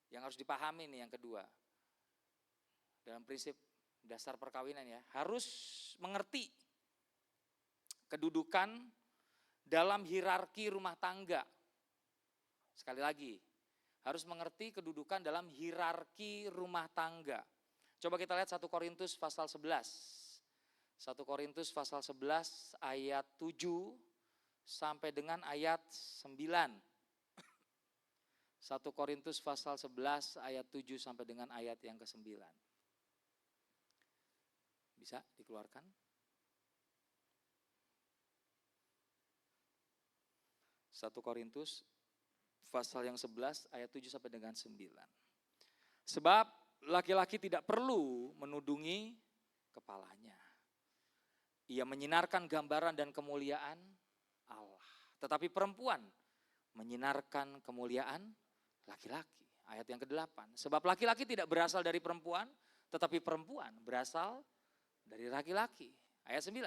Yang harus dipahami nih yang kedua. Dalam prinsip dasar perkawinan ya, harus mengerti kedudukan dalam hierarki rumah tangga. Sekali lagi, harus mengerti kedudukan dalam hierarki rumah tangga. Coba kita lihat 1 Korintus pasal 11. 1 Korintus pasal 11 ayat 7 sampai dengan ayat 9. 1 Korintus pasal 11 ayat 7 sampai dengan ayat yang ke-9. Bisa dikeluarkan? 1 Korintus pasal yang 11 ayat 7 sampai dengan 9. Sebab laki-laki tidak perlu menudungi kepalanya. Ia menyinarkan gambaran dan kemuliaan Allah. Tetapi perempuan menyinarkan kemuliaan laki-laki. Ayat yang ke-8. Sebab laki-laki tidak berasal dari perempuan, tetapi perempuan berasal dari laki-laki. Ayat 9.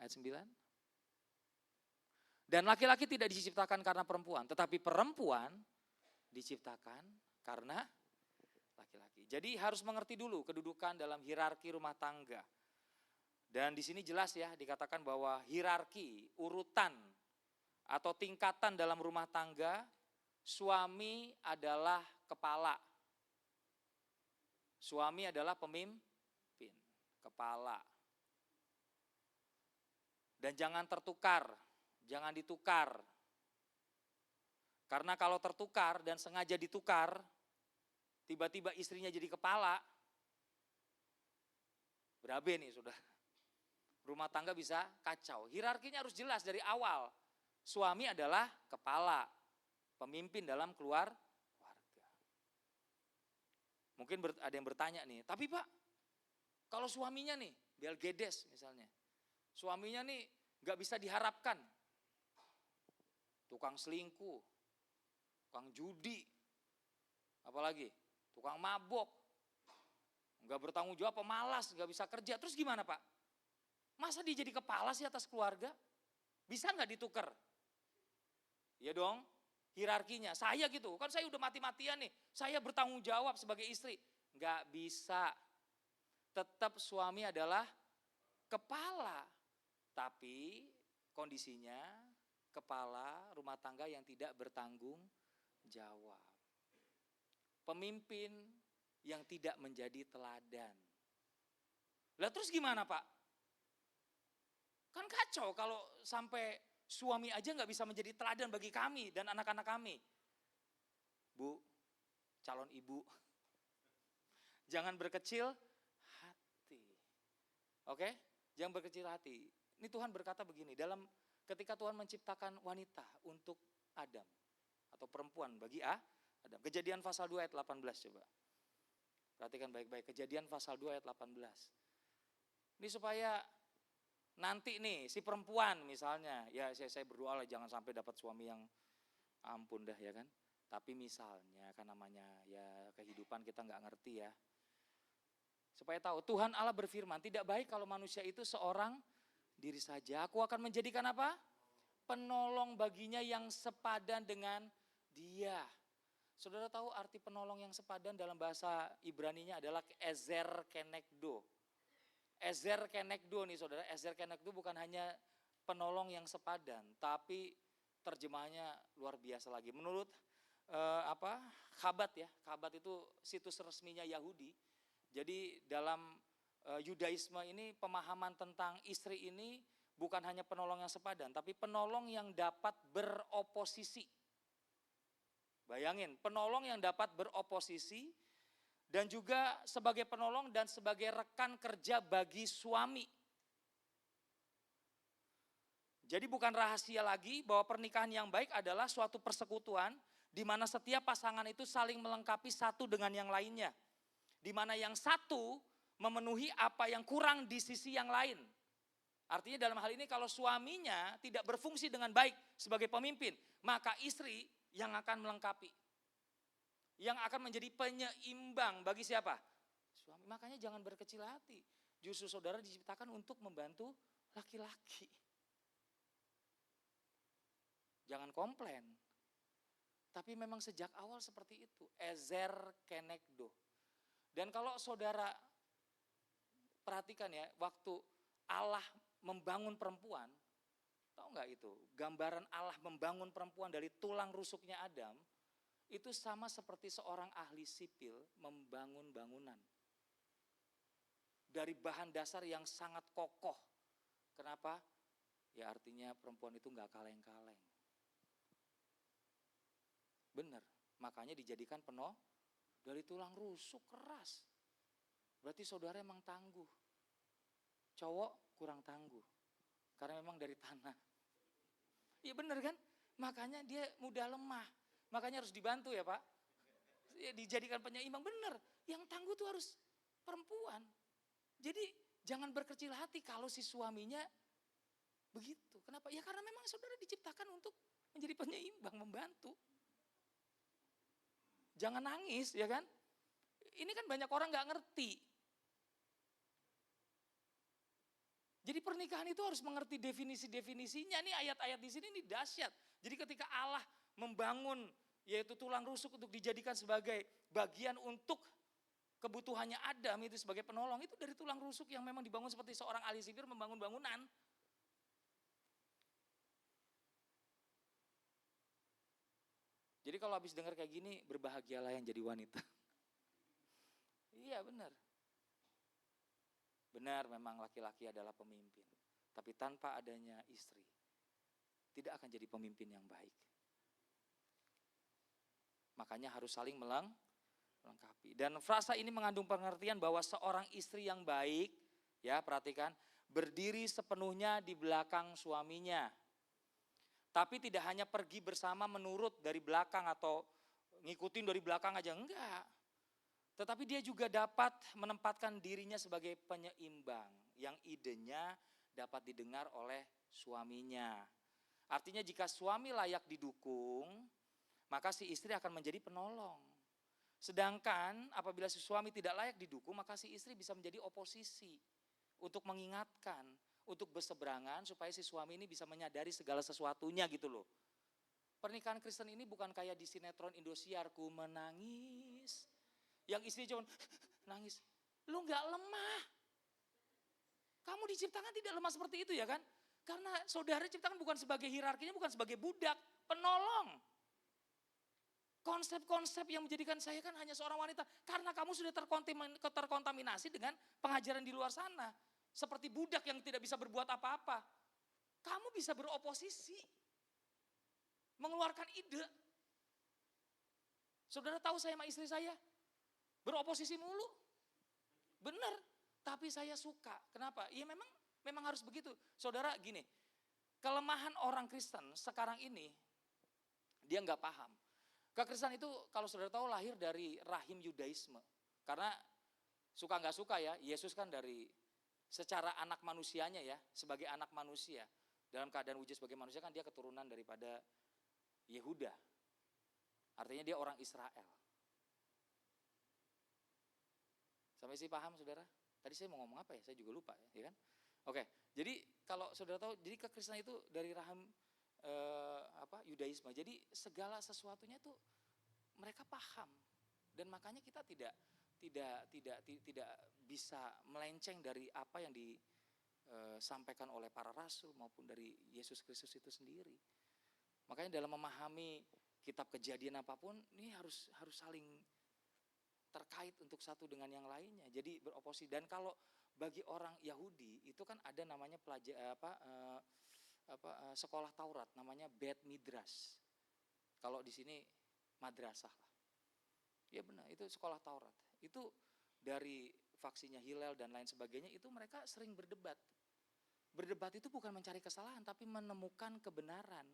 Ayat 9. Dan laki-laki tidak diciptakan karena perempuan, tetapi perempuan diciptakan karena laki-laki. Jadi harus mengerti dulu kedudukan dalam hierarki rumah tangga. Dan di sini jelas ya dikatakan bahwa hierarki, urutan atau tingkatan dalam rumah tangga, suami adalah kepala. Suami adalah pemimpin, kepala. Dan jangan tertukar. Jangan ditukar. Karena kalau tertukar dan sengaja ditukar, tiba-tiba istrinya jadi kepala, berabe nih sudah. Rumah tangga bisa kacau. Hierarkinya harus jelas dari awal. Suami adalah kepala, pemimpin dalam keluarga. Mungkin ada yang bertanya nih, tapi Pak, kalau suaminya nih, Bill Gates misalnya, suaminya nih gak bisa diharapkan. Tukang selingkuh, tukang judi, apalagi tukang mabok, nggak bertanggung jawab, pemalas, nggak bisa kerja. Terus gimana Pak? Masa dia jadi kepala sih atas keluarga? Bisa nggak ditukar? Iya dong, hierarkinya. Saya gitu, kan saya udah mati-matian nih. Saya bertanggung jawab sebagai istri. Nggak bisa. Tetap suami adalah kepala, tapi kondisinya kepala rumah tangga yang tidak bertanggung jawab. Pemimpin yang tidak menjadi teladan. Lah terus gimana Pak? Kan kacau kalau sampai suami aja nggak bisa menjadi teladan bagi kami dan anak-anak kami. Bu, calon ibu, jangan berkecil hati. Oke? Jangan berkecil hati. Ini Tuhan berkata begini, ketika Tuhan menciptakan wanita untuk Adam atau perempuan bagi Adam. Kejadian pasal 2 ayat 18 coba. Perhatikan baik-baik. Kejadian pasal 2 ayat 18. Ini supaya nanti nih si perempuan misalnya, ya saya berdoa lah jangan sampai dapat suami yang ampun dah ya kan. Tapi misalnya kan namanya ya kehidupan kita nggak ngerti ya. Supaya tahu Tuhan Allah berfirman, tidak baik kalau manusia itu seorang diri saja. Aku akan menjadikan apa? Penolong baginya yang sepadan dengan dia. Saudara tahu arti penolong yang sepadan dalam bahasa Ibraninya adalah ezer kenekdo. Ezer kenekdo nih saudara, ezer kenekdo bukan hanya penolong yang sepadan, tapi terjemahannya luar biasa lagi. Menurut Chabad ya, Chabad itu situs resminya Yahudi. Jadi dalam Yudaisme ini pemahaman tentang istri ini bukan hanya penolong yang sepadan, tapi penolong yang dapat beroposisi. Bayangin, penolong yang dapat beroposisi dan juga sebagai penolong dan sebagai rekan kerja bagi suami. Jadi bukan rahasia lagi bahwa pernikahan yang baik adalah suatu persekutuan di mana setiap pasangan itu saling melengkapi satu dengan yang lainnya. Di mana yang satu memenuhi apa yang kurang di sisi yang lain. Artinya dalam hal ini kalau suaminya tidak berfungsi dengan baik sebagai pemimpin, maka istri yang akan melengkapi. Yang akan menjadi penyeimbang bagi siapa? Suami. Makanya jangan berkecil hati. Justru saudara diciptakan untuk membantu laki-laki. Jangan komplain. Tapi memang sejak awal seperti itu. Ezer kenekdo. Dan kalau saudara perhatikan ya, waktu Allah membangun perempuan, tahu nggak itu? Gambaran Allah membangun perempuan dari tulang rusuknya Adam, itu sama seperti seorang ahli sipil membangun bangunan. Dari bahan dasar yang sangat kokoh. Kenapa? Ya artinya perempuan itu nggak kaleng-kaleng. Benar, makanya dijadikan penuh dari tulang rusuk keras. Berarti saudara emang tangguh. Cowok kurang tangguh. Karena memang dari tanah. Iya benar kan? Makanya dia mudah lemah. Makanya harus dibantu ya Pak. Ya, dijadikan penyeimbang, benar. Yang tangguh itu harus perempuan. Jadi jangan berkecil hati kalau si suaminya begitu. Kenapa? Ya karena memang saudara diciptakan untuk menjadi penyeimbang, membantu. Jangan nangis ya kan. Ini kan banyak orang gak ngerti. Jadi pernikahan itu harus mengerti definisi-definisinya. Nih ayat-ayat di sini ini dahsyat. Jadi ketika Allah membangun yaitu tulang rusuk untuk dijadikan sebagai bagian untuk kebutuhannya Adam itu sebagai penolong. Itu dari tulang rusuk yang memang dibangun seperti seorang ahli sipil membangun bangunan. Jadi kalau habis dengar kayak gini, berbahagialah yang jadi wanita. Iya benar. Benar memang laki-laki adalah pemimpin. Tapi tanpa adanya istri, tidak akan jadi pemimpin yang baik. Makanya harus saling melengkapi. Dan frasa ini mengandung pengertian bahwa seorang istri yang baik, ya perhatikan, berdiri sepenuhnya di belakang suaminya. Tapi tidak hanya pergi bersama menurut dari belakang atau ngikutin dari belakang aja, enggak. Tetapi dia juga dapat menempatkan dirinya sebagai penyeimbang yang idenya dapat didengar oleh suaminya. Artinya jika suami layak didukung, maka si istri akan menjadi penolong. Sedangkan apabila si suami tidak layak didukung, maka si istri bisa menjadi oposisi untuk mengingatkan, untuk berseberangan supaya si suami ini bisa menyadari segala sesuatunya gitu loh. Pernikahan Kristen ini bukan kayak di sinetron Indosiar, ku menangis. Yang istri cuma nangis. Lu gak lemah. Kamu diciptakan tidak lemah seperti itu ya kan? Karena saudara diciptakan bukan sebagai hierarkinya, bukan sebagai budak, penolong. Konsep-konsep yang menjadikan saya kan hanya seorang wanita. Karena kamu sudah terkontaminasi dengan pengajaran di luar sana. Seperti budak yang tidak bisa berbuat apa-apa. Kamu bisa beroposisi. Mengeluarkan ide. Saudara tahu saya sama istri saya? Beroposisi mulu. Benar. Tapi saya suka. Kenapa? Ya memang harus begitu. Saudara gini. Kelemahan orang Kristen sekarang ini. Dia nggak paham. Kekristenan itu kalau saudara tahu lahir dari rahim Yudaisme. Karena suka nggak suka ya. Yesus kan dari secara anak manusianya ya, sebagai anak manusia, dalam keadaan wujud sebagai manusia kan dia keturunan daripada Yehuda. Artinya dia orang Israel. Sampai sih paham saudara? Tadi saya mau ngomong apa ya? Saya juga lupa ya kan? Oke, jadi kalau saudara tahu, jadi kekristenan itu dari rahim Yudaisme. Jadi segala sesuatunya itu mereka paham. Dan makanya kita tidak bisa melenceng dari apa yang disampaikan oleh para rasul maupun dari Yesus Kristus itu sendiri. Makanya dalam memahami kitab Kejadian apapun ini harus saling terkait untuk satu dengan yang lainnya. Jadi beroposisi. Dan kalau bagi orang Yahudi itu kan ada namanya sekolah Taurat, namanya Bet Midrash. Kalau di sini madrasah lah. Ya benar, itu sekolah Taurat. Itu dari faksinya Hillel dan lain sebagainya itu mereka sering berdebat. Berdebat itu bukan mencari kesalahan, tapi menemukan kebenaran.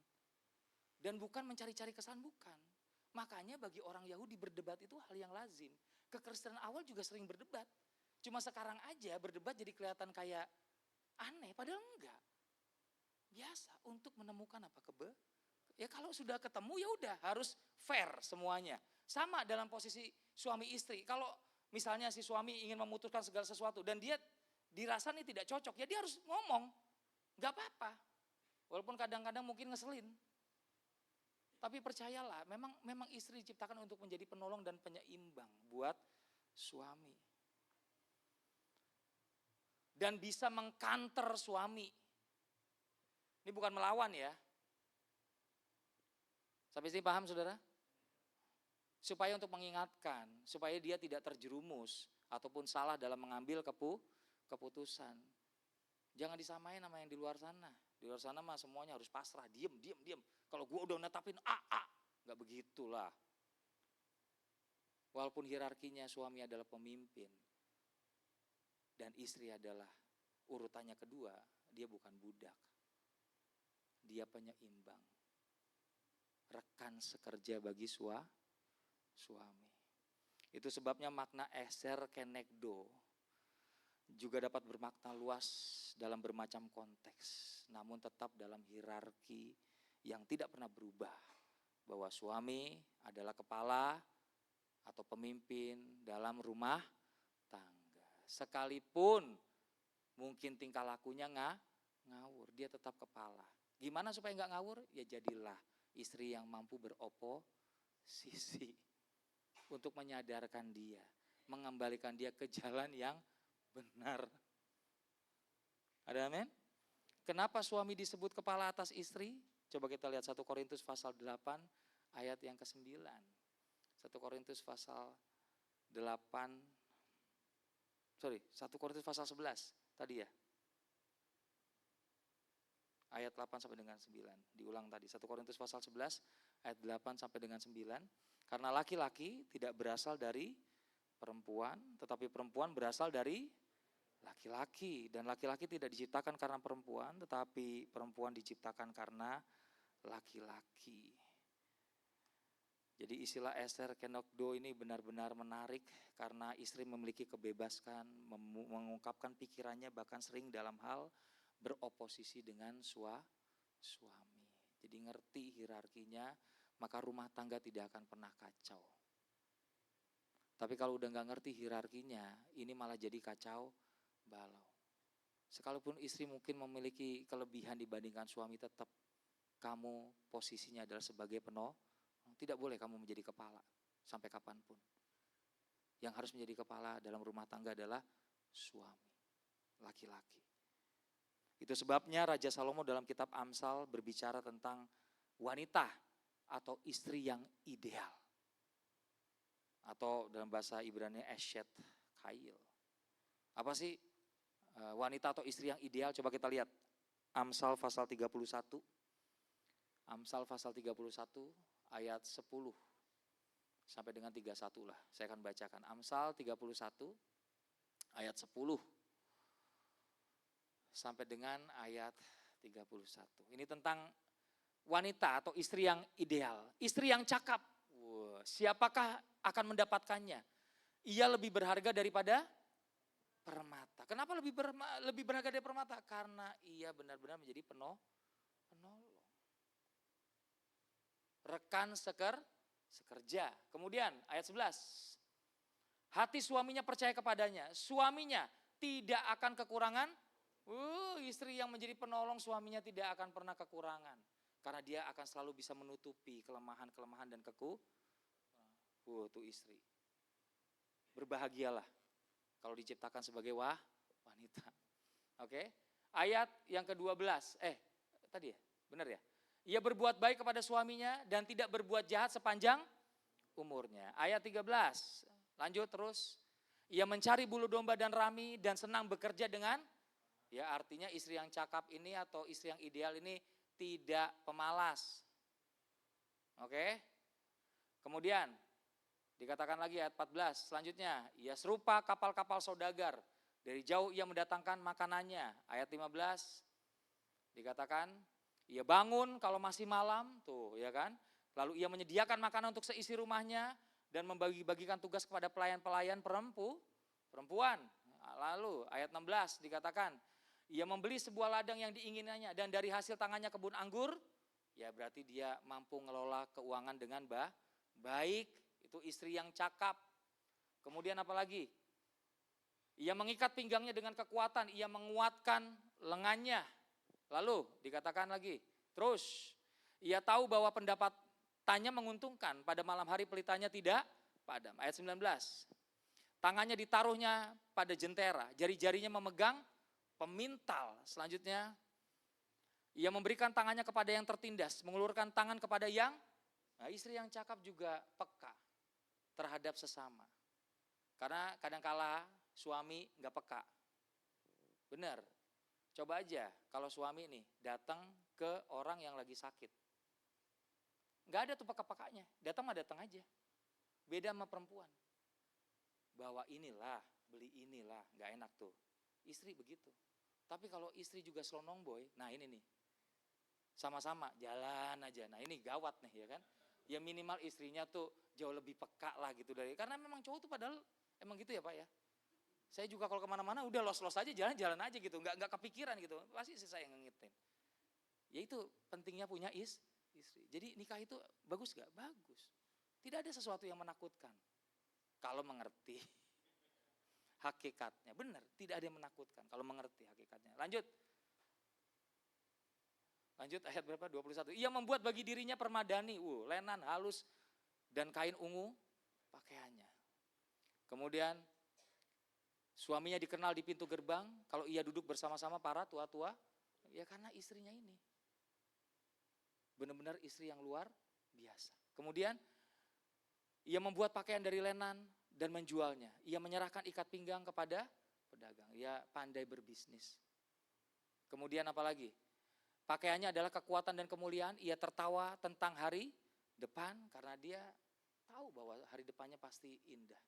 Dan bukan mencari-cari kesalahan, bukan. Makanya bagi orang Yahudi berdebat itu hal yang lazim. Kekristenan awal juga sering berdebat. Cuma sekarang aja berdebat jadi kelihatan kayak aneh, padahal enggak. Biasa untuk menemukan apa ya kalau sudah ketemu ya udah harus fair semuanya. Sama dalam posisi suami istri. Kalau misalnya si suami ingin memutuskan segala sesuatu dan dia dirasa ini tidak cocok, ya dia harus ngomong. Gak apa-apa. Walaupun kadang-kadang mungkin ngeselin. Tapi percayalah, memang istri diciptakan untuk menjadi penolong dan penyeimbang buat suami. Dan bisa mengkanter suami. Ini bukan melawan ya. Sampai sini paham saudara? Supaya untuk mengingatkan, supaya dia tidak terjerumus ataupun salah dalam mengambil keputusan. Jangan disamain sama yang di luar sana. Di luar sana mah semuanya harus pasrah, diem. Kalau gue udah netapin A, nggak begitulah. Walaupun hierarkinya suami adalah pemimpin dan istri adalah urutannya kedua, dia bukan budak. Dia penyeimbang. Rekan sekerja bagi suami. Itu sebabnya makna eser kenekdo juga dapat bermakna luas dalam bermacam konteks, namun tetap dalam hierarki yang tidak pernah berubah, bahwa suami adalah kepala atau pemimpin dalam rumah tangga. Sekalipun mungkin tingkah lakunya ngawur, dia tetap kepala. Gimana supaya nggak ngawur? Ya jadilah istri yang mampu beroposisi untuk menyadarkan dia, mengembalikan dia ke jalan yang benar. Ada amin? Kenapa suami disebut kepala atas istri? Coba kita lihat 1 Korintus pasal 8 ayat yang ke-9. 1 Korintus pasal 1 Korintus pasal 11 tadi ya. Ayat 8 sampai dengan 9. Diulang tadi. 1 Korintus pasal 11 ayat 8 sampai dengan 9. Karena laki-laki tidak berasal dari perempuan, tetapi perempuan berasal dari laki-laki. Dan laki-laki tidak diciptakan karena perempuan, tetapi perempuan diciptakan karena laki-laki. Jadi istilah eser kenokdo ini benar-benar menarik karena istri memiliki kebebasan mengungkapkan pikirannya bahkan sering dalam hal beroposisi dengan suami. Jadi ngerti hierarkinya, maka rumah tangga tidak akan pernah kacau. Tapi kalau udah gak ngerti hierarkinya, ini malah jadi kacau balau. Sekalipun istri mungkin memiliki kelebihan dibandingkan suami, tetap kamu posisinya adalah sebagai penolong. Tidak boleh kamu menjadi kepala sampai kapanpun. Yang harus menjadi kepala dalam rumah tangga adalah suami, laki-laki. Itu sebabnya Raja Salomo dalam kitab Amsal berbicara tentang wanita atau istri yang ideal. Atau dalam bahasa Ibrani Eshet Kail. Apa sih wanita atau istri yang ideal? Coba kita lihat Amsal pasal 31. Amsal pasal 31 ayat 10 sampai dengan 31 lah. Saya akan bacakan. Amsal 31 ayat 10 sampai dengan ayat 31. Ini tentang wanita atau istri yang ideal. Istri yang cakap. Siapakah akan mendapatkannya? Ia lebih berharga daripada permata. Kenapa lebih berharga dari permata? Karena ia benar-benar menjadi penolong. Rekan sekerja. Kemudian ayat 11. Hati suaminya percaya kepadanya. Suaminya tidak akan kekurangan. Istri yang menjadi penolong suaminya tidak akan pernah kekurangan. Karena dia akan selalu bisa menutupi kelemahan-kelemahan dan tuh istri. Berbahagialah kalau diciptakan sebagai wanita. Oke. Ayat yang ke-12. Tadi ya? Benar ya? Ia berbuat baik kepada suaminya dan tidak berbuat jahat sepanjang umurnya. Ayat 13. Lanjut terus. Ia mencari bulu domba dan rami dan senang bekerja dengan, ya artinya istri yang cakap ini atau istri yang ideal ini tidak pemalas. Oke. Kemudian dikatakan lagi ayat 14 selanjutnya. Ia serupa kapal-kapal saudagar. Dari jauh ia mendatangkan makanannya. Ayat 15. Dikatakan ia bangun kalau masih malam, tuh ya kan. Lalu ia menyediakan makanan untuk seisi rumahnya dan membagi-bagikan tugas kepada pelayan-pelayan perempuan. Lalu ayat 16 dikatakan, ia membeli sebuah ladang yang diinginannya dan dari hasil tangannya kebun anggur, ya berarti dia mampu ngelola keuangan dengan baik. Itu istri yang cakap. Kemudian apa lagi? Ia mengikat pinggangnya dengan kekuatan, ia menguatkan lengannya. Lalu dikatakan lagi, terus ia tahu bahwa pendapatannya menguntungkan, pada malam hari pelitanya tidak padam. Ayat 19, tangannya ditaruhnya pada jentera, jari-jarinya memegang pemintal. Selanjutnya, ia memberikan tangannya kepada yang tertindas, mengulurkan tangan kepada yang, nah istri yang cakap juga peka terhadap sesama. Karena kadangkala suami nggak peka. Benar. Coba aja kalau suami nih datang ke orang yang lagi sakit. Nggak ada tuh peka-pekanya, datang mah datang aja. Beda sama perempuan. Bawa inilah, beli inilah, nggak enak tuh. Istri begitu. Tapi kalau istri juga slonong boy, nah ini nih. Sama-sama jalan aja. Nah ini gawat nih ya kan. Ya minimal istrinya tuh jauh lebih peka lah gitu dari. Karena memang cowok tuh padahal emang gitu ya Pak ya. Saya juga kalau kemana-mana udah los-los aja, jalan-jalan aja gitu, nggak kepikiran gitu. Pasti istri saya yang ngingetin. Ya itu pentingnya punya istri. Jadi nikah itu bagus gak? Bagus. Tidak ada sesuatu yang menakutkan. Kalau mengerti hakikatnya. Benar, tidak ada yang menakutkan kalau mengerti hakikatnya. Lanjut ayat berapa? 21. Ia membuat bagi dirinya permadani, lenan halus dan kain ungu pakaiannya. Kemudian suaminya dikenal di pintu gerbang, kalau ia duduk bersama-sama para tua-tua, ya karena istrinya ini. Benar-benar istri yang luar biasa. Kemudian, ia membuat pakaian dari lenan dan menjualnya. Ia menyerahkan ikat pinggang kepada pedagang. Ia pandai berbisnis. Kemudian apa lagi? Pakaiannya adalah kekuatan dan kemuliaan. Ia tertawa tentang hari depan karena dia tahu bahwa hari depannya pasti indah.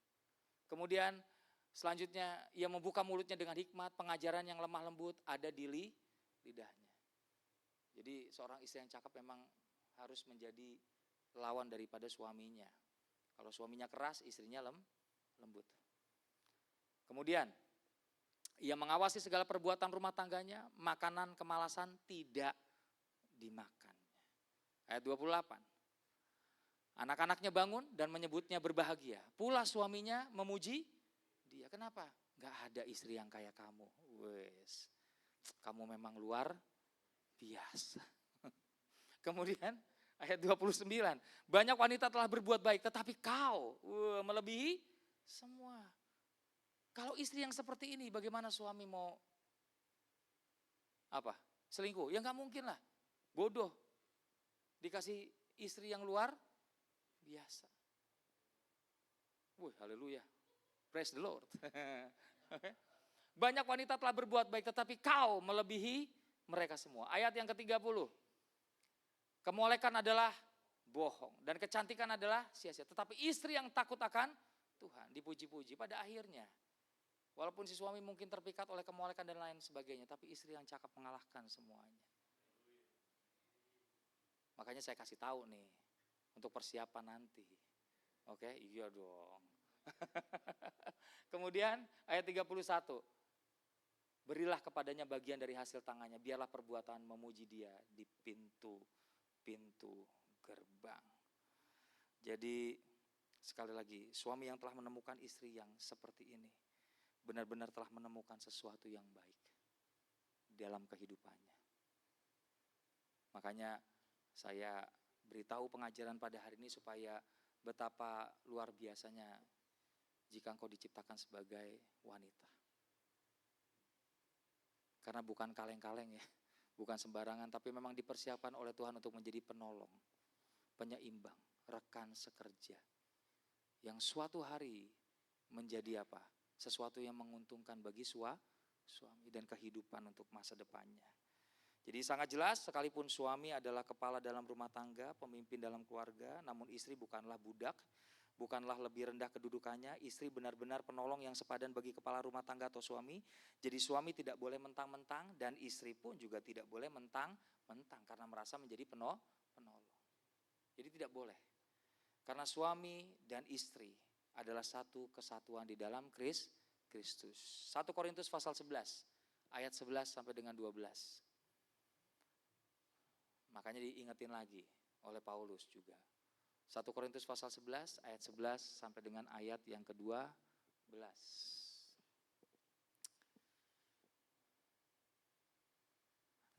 Kemudian, selanjutnya ia membuka mulutnya dengan hikmat, pengajaran yang lemah lembut ada di lidahnya. Jadi seorang istri yang cakap memang harus menjadi lawan daripada suaminya. Kalau suaminya keras, istrinya lembut. Kemudian ia mengawasi segala perbuatan rumah tangganya, makanan kemalasan tidak dimakannya. Ayat 28. Anak-anaknya bangun dan menyebutnya berbahagia. Pula suaminya memuji dia. Kenapa? Gak ada istri yang kayak kamu. Wes, kamu memang luar biasa. Kemudian ayat 29. Banyak wanita telah berbuat baik, tetapi kau melebihi semua. Kalau istri yang seperti ini, bagaimana suami mau apa? Selingkuh? Ya gak mungkin lah. Bodoh. Dikasih istri yang luar biasa. Haleluya. Praise the Lord. Banyak wanita telah berbuat baik, tetapi kau melebihi mereka semua. Ayat yang ke-30. Kemolekan adalah bohong dan kecantikan adalah sia-sia. Tetapi istri yang takut akan Tuhan dipuji-puji pada akhirnya. Walaupun si suami mungkin terpikat oleh kemolekan dan lain sebagainya, tapi istri yang cakap mengalahkan semuanya. Makanya saya kasih tahu nih untuk persiapan nanti. Oke, iya dong. Kemudian ayat 31. Berilah kepadanya bagian dari hasil tangannya, biarlah perbuatan memuji dia di pintu gerbang. Jadi sekali lagi, suami yang telah menemukan istri yang seperti ini, benar-benar telah menemukan sesuatu yang baik dalam kehidupannya. Makanya saya beritahu pengajaran pada hari ini supaya betapa luar biasanya jika engkau diciptakan sebagai wanita. Karena bukan kaleng-kaleng ya, bukan sembarangan, tapi memang dipersiapkan oleh Tuhan untuk menjadi penolong, penyeimbang, rekan sekerja. Yang suatu hari menjadi apa? Sesuatu yang menguntungkan bagi suami dan kehidupan untuk masa depannya. Jadi sangat jelas, sekalipun suami adalah kepala dalam rumah tangga, pemimpin dalam keluarga, namun istri bukanlah budak Bukanlah lebih rendah kedudukannya, istri benar-benar penolong yang sepadan bagi kepala rumah tangga atau suami. Jadi suami tidak boleh mentang-mentang dan istri pun juga tidak boleh mentang-mentang karena merasa menjadi penolong. Jadi tidak boleh. Karena suami dan istri adalah satu kesatuan di dalam Kristus. 1 Korintus pasal 11 ayat 11 sampai dengan 12. Makanya diingetin lagi oleh Paulus juga. 1 Korintus pasal 11 ayat 11 sampai dengan ayat yang ke-12.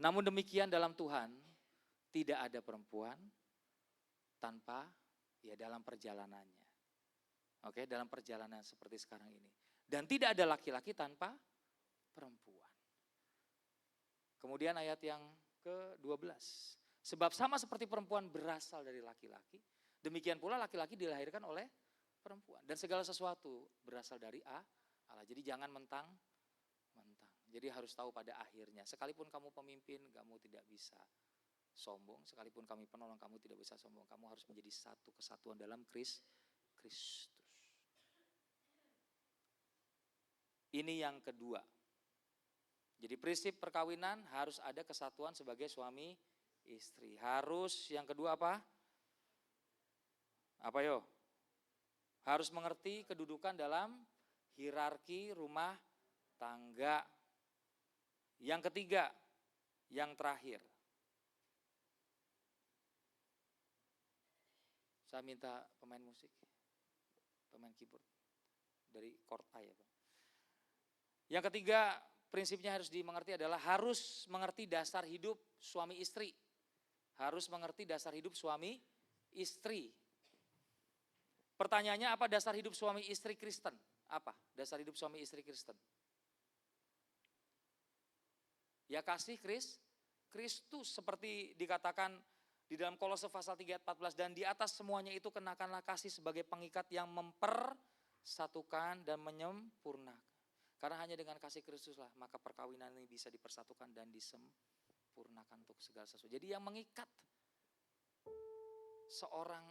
Namun demikian dalam Tuhan tidak ada perempuan tanpa dalam perjalanannya. Oke, dalam perjalanan seperti sekarang ini. Dan tidak ada laki-laki tanpa perempuan. Kemudian ayat yang ke-12. Sebab sama seperti perempuan berasal dari laki-laki, demikian pula laki-laki dilahirkan oleh perempuan. Dan segala sesuatu berasal dari Allah. Jadi jangan mentang. Jadi harus tahu pada akhirnya. Sekalipun kamu pemimpin, kamu tidak bisa sombong. Sekalipun kami penolong, kamu tidak bisa sombong. Kamu harus menjadi satu kesatuan dalam Kristus. Ini yang kedua. Jadi prinsip perkawinan harus ada kesatuan sebagai suami istri. Harus yang kedua apa? Apa yo? Harus mengerti kedudukan dalam hierarki rumah tangga. Yang ketiga, yang terakhir. Saya minta pemain musik, pemain keyboard dari chord A ya Pak. Yang ketiga, prinsipnya harus dimengerti adalah harus mengerti dasar hidup suami istri. Harus mengerti dasar hidup suami istri. Pertanyaannya apa dasar hidup suami istri Kristen? Apa dasar hidup suami istri Kristen? Ya kasih Kristus seperti dikatakan di dalam Kolose pasal 3 ayat 14. Dan di atas semuanya itu kenakanlah kasih sebagai pengikat yang mempersatukan dan menyempurnakan. Karena hanya dengan kasih Kristuslah maka perkawinan ini bisa dipersatukan dan disempurnakan untuk segala sesuatu. Jadi yang mengikat seorang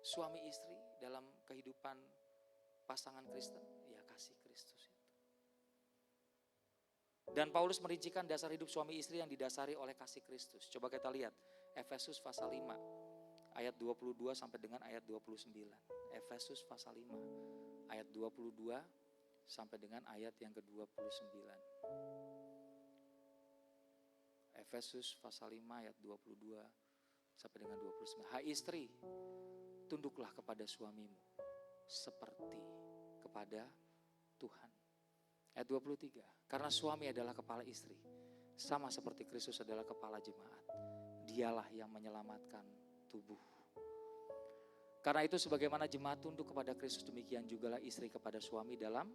suami istri dalam kehidupan pasangan Kristen, ya kasih Kristus itu. Dan Paulus merincikan dasar hidup suami istri yang didasari oleh kasih Kristus. Coba kita lihat Efesus pasal 5 ayat 22 sampai dengan ayat 29. Efesus pasal 5 ayat 22 sampai dengan ayat yang ke-29. Efesus pasal 5 ayat 22 sampai dengan 29. Hai istri, tunduklah kepada suamimu seperti kepada Tuhan. Ayat 23. Karena suami adalah kepala istri, sama seperti Kristus adalah kepala jemaat. Dialah yang menyelamatkan tubuh. Karena itu sebagaimana jemaat tunduk kepada Kristus, demikian jugalah istri kepada suami dalam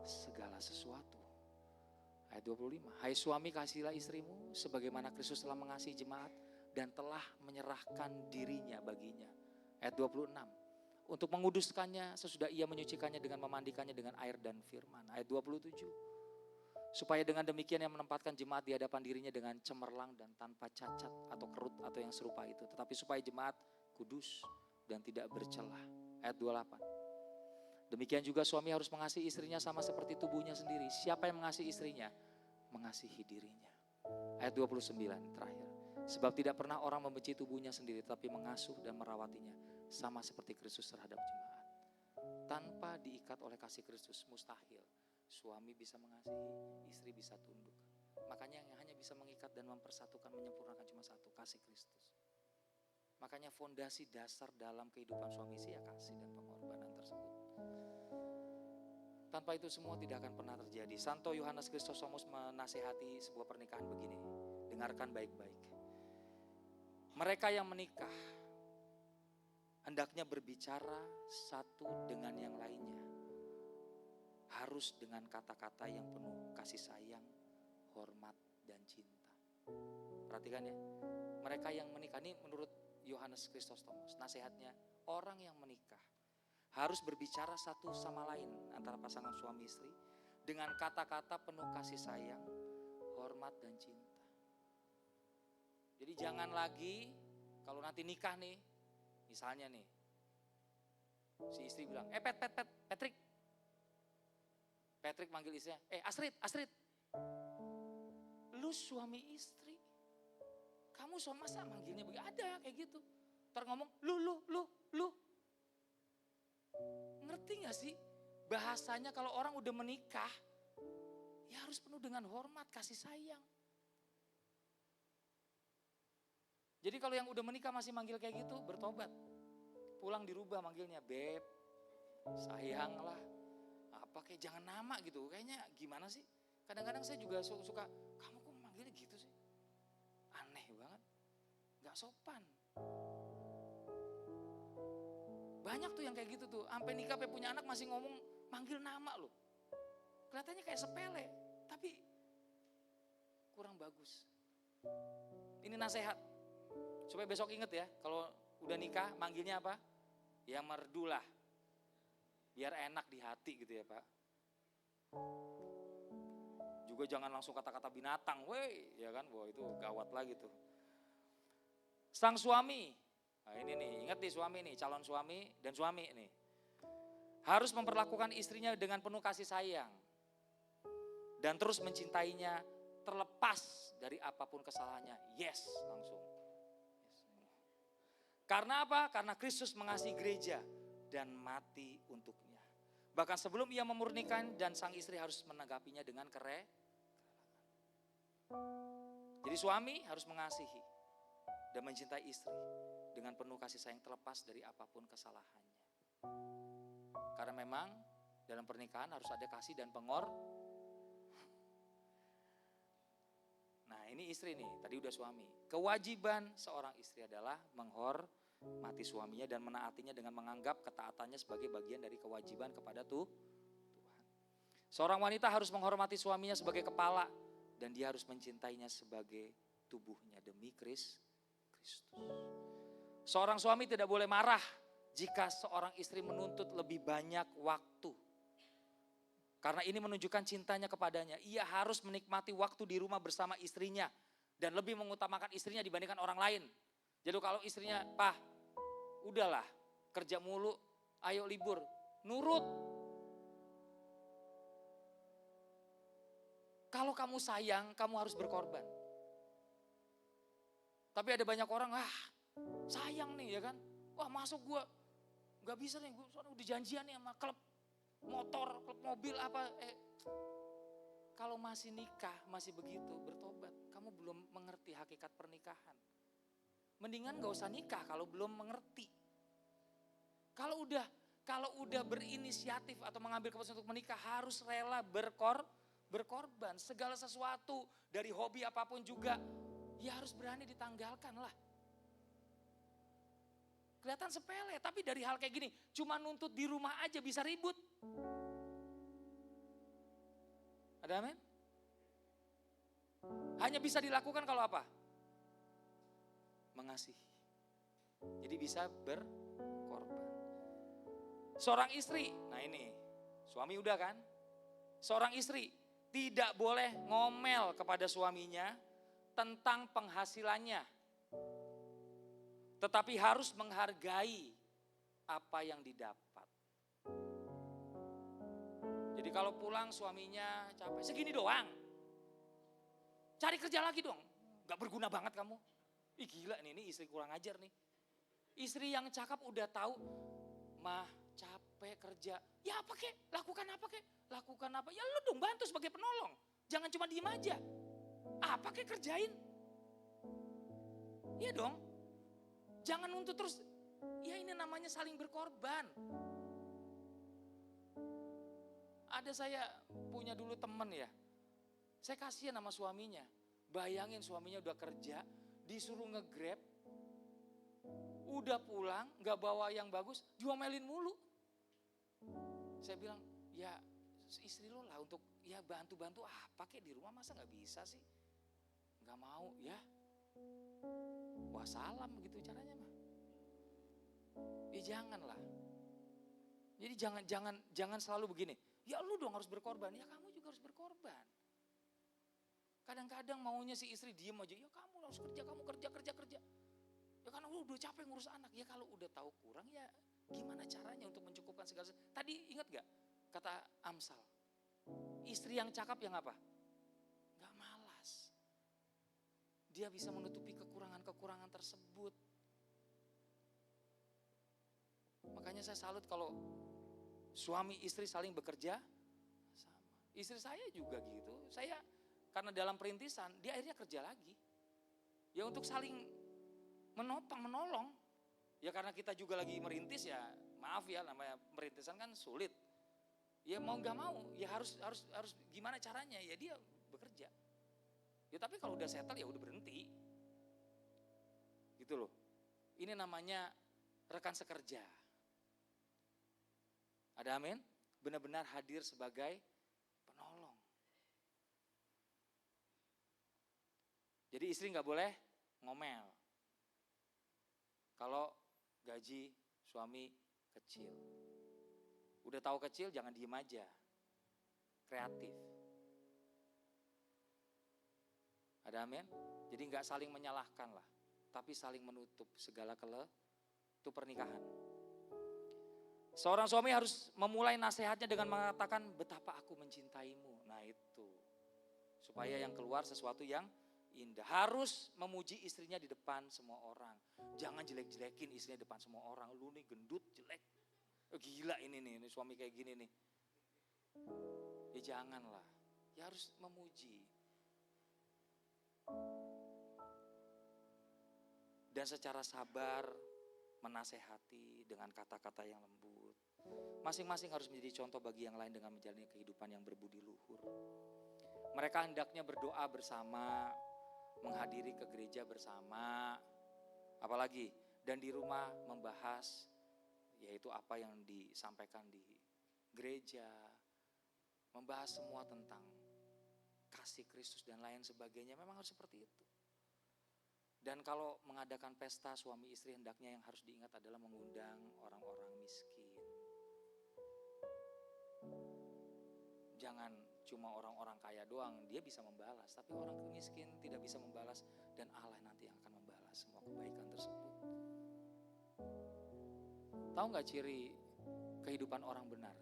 segala sesuatu. Ayat 25. Hai suami, kasihilah istrimu sebagaimana Kristus telah mengasihi jemaat dan telah menyerahkan dirinya baginya. Ayat 26. Untuk menguduskannya sesudah ia menyucikannya dengan memandikannya dengan air dan firman. Ayat 27. Supaya dengan demikian yang menempatkan jemaat di hadapan dirinya dengan cemerlang dan tanpa cacat atau kerut atau yang serupa itu. Tetapi supaya jemaat kudus dan tidak bercelah. Ayat 28. Demikian juga suami harus mengasihi istrinya sama seperti tubuhnya sendiri. Siapa yang mengasihi istrinya? Mengasihi dirinya. Ayat 29 terakhir. Sebab tidak pernah orang membenci tubuhnya sendiri, tapi mengasuh dan merawatinya sama seperti Kristus terhadap jemaat. Tanpa diikat oleh kasih Kristus mustahil suami bisa mengasihi, istri bisa tunduk. Makanya yang hanya bisa mengikat dan mempersatukan, menyempurnakan cuma satu, kasih Kristus. Makanya fondasi dasar dalam kehidupan suami istri ya kasih dan pengorbanan tersebut. Tanpa itu semua tidak akan pernah terjadi. Santo Yohanes Chrysostomus menasihati sebuah pernikahan begini. Dengarkan baik-baik. Mereka yang menikah hendaknya berbicara satu dengan yang lainnya. Harus dengan kata-kata yang penuh kasih sayang, hormat, dan cinta. Perhatikan ya. Mereka yang menikah, ini menurut Yohanes Chrysostomus, nasihatnya orang yang menikah harus berbicara satu sama lain antara pasangan suami istri dengan kata-kata penuh kasih sayang, hormat, dan cinta. Jadi jangan lagi kalau nanti nikah nih, misalnya nih, Si istri bilang, Patrick. Patrick manggil istrinya, Astrid. Lu suami istri. Kamu masa manggilnya begitu? Ada kayak gitu. Ntar ngomong, lu. Ngerti gak sih? Bahasanya kalau orang udah menikah, ya harus penuh dengan hormat, kasih sayang. Jadi kalau yang udah menikah masih manggil kayak gitu, bertobat. Pulang dirubah manggilnya, beb, sayang lah. Apa kayak jangan nama gitu, kayaknya gimana sih? Kadang-kadang saya juga suka, kamu kok manggilnya gitu sih? Aneh banget, gak sopan. Banyak tuh yang kayak gitu tuh, sampai nikah, sampai punya anak masih ngomong manggil nama loh. Kelihatannya kayak sepele, tapi kurang bagus. Ini nasihat, supaya besok inget ya, kalau udah nikah manggilnya apa? Ya merdulah, biar enak di hati gitu ya Pak. Juga jangan langsung kata-kata binatang, weh, ya kan, wah itu gawat lagi tuh. Sang suami, nah ini nih, ingat nih suami nih, calon suami dan suami nih. Harus memperlakukan istrinya dengan penuh kasih sayang. Dan terus mencintainya terlepas dari apapun kesalahannya. Yes, langsung. Yes. Karena apa? Karena Kristus mengasihi gereja dan mati untuknya. Bahkan sebelum ia memurnikan dan sang istri harus menanggapinya dengan kerelaan. Jadi suami harus mengasihi dan mencintai istri dengan penuh kasih sayang terlepas dari apapun kesalahannya. Karena memang dalam pernikahan harus ada kasih dan Nah ini istri nih, tadi udah suami. Kewajiban seorang istri adalah menghormati suaminya dan menaatinya dengan menganggap ketaatannya sebagai bagian dari kewajiban kepada Tuhan. Seorang wanita harus menghormati suaminya sebagai kepala dan dia harus mencintainya sebagai tubuhnya demi Kristus. Seorang suami tidak boleh marah jika seorang istri menuntut lebih banyak waktu. Karena ini menunjukkan cintanya kepadanya. Ia harus menikmati waktu di rumah bersama istrinya. Dan lebih mengutamakan istrinya dibandingkan orang lain. Jadi kalau istrinya, "Pah, udahlah kerja mulu, ayo libur." Nurut. Kalau kamu sayang, kamu harus berkorban. Tapi ada banyak orang, sayang nih ya kan. Wah masuk gue, gak bisa nih, gue udah janjian nih sama klub motor, klub mobil apa. Kalau masih nikah, masih begitu, bertobat. Kamu belum mengerti hakikat pernikahan. Mendingan gak usah nikah kalau belum mengerti. Kalau udah berinisiatif atau mengambil keputusan untuk menikah, harus rela berkorban. Segala sesuatu, dari hobi apapun juga, ya harus berani ditanggalkan lah. Kelihatan sepele, tapi dari hal kayak gini, cuma nuntut di rumah aja bisa ribut. Ada amin? Hanya bisa dilakukan kalau apa? Mengasihi. Jadi bisa berkorban. Seorang istri, nah ini, suami udah kan? Seorang istri tidak boleh ngomel kepada suaminya tentang penghasilannya. Tetapi harus menghargai apa yang didapat. Jadi kalau pulang suaminya capek, segini doang. Cari kerja lagi dong. Gak berguna banget kamu. Ih gila nih, ini istri kurang ajar nih. Istri yang cakap udah tahu, mah capek kerja. Ya apa kek, lakukan apa kek. Lakukan apa, ya lu dong bantu sebagai penolong. Jangan cuma diem aja. Apa kek kerjain. Iya dong. Jangan nuntut terus, ya ini namanya saling berkorban. Ada saya punya dulu temen ya, saya kasihan sama suaminya. Bayangin suaminya udah kerja, disuruh nge-grab, udah pulang gak bawa yang bagus, diomelin mulu. Saya bilang, ya istri lo lah untuk ya bantu-bantu apa kek di rumah, masa gak bisa sih? Gak mau ya. Wah salam begitu caranya mah. Ya janganlah. Jadi jangan selalu begini. Ya lu dong harus berkorban. Ya kamu juga harus berkorban. Kadang-kadang maunya si istri diem aja. Ya kamu harus kerja, kamu kerja. Ya karena lu udah capek ngurus anak. Ya kalau udah tahu kurang ya Gimana caranya untuk mencukupkan segala sesuatu? Tadi ingat gak kata Amsal? Istri yang cakap yang apa? Gak malas. Dia bisa menutupi kekurangan-kekurangan tersebut. Makanya saya salut kalau suami istri saling bekerja sama. Istri saya juga gitu. Saya karena dalam perintisan dia akhirnya kerja lagi. Ya untuk saling menopang, menolong. Ya karena kita juga lagi merintis ya, maaf ya namanya merintisan kan sulit. Ya mau gak mau, ya harus gimana caranya? Ya dia bekerja. Ya tapi kalau udah settle ya udah berhenti. Gitu loh. Ini namanya rekan sekerja. Ada amin? Benar-benar hadir sebagai penolong. Jadi istri gak boleh ngomel. Kalau gaji suami kecil. Udah tahu kecil jangan diem aja. Kreatif. Ada amin? Jadi gak saling menyalahkan lah. Tapi saling menutup segala itu pernikahan. Seorang suami harus memulai nasihatnya dengan mengatakan betapa aku mencintaimu. Nah itu. Supaya yang keluar sesuatu yang indah. Harus memuji istrinya di depan semua orang. Jangan jelek-jelekin istrinya di depan semua orang. Lu nih gendut, jelek. Gila ini suami kayak gini nih. Ya janganlah. Ya harus memuji. Dan secara sabar menasehati dengan kata-kata yang lembut. Masing-masing harus menjadi contoh bagi yang lain dengan menjalani kehidupan yang berbudi luhur. Mereka hendaknya berdoa bersama, menghadiri ke gereja bersama, apalagi dan di rumah membahas yaitu apa yang disampaikan di gereja, membahas semua tentang kasih Kristus dan lain sebagainya. Memang harus seperti itu. Dan kalau mengadakan pesta suami istri hendaknya yang harus diingat adalah mengundang orang-orang miskin. Jangan cuma orang-orang kaya doang, dia bisa membalas. Tapi orang miskin tidak bisa membalas dan Allah nanti yang akan membalas semua kebaikan tersebut. Tahu gak ciri kehidupan orang benar?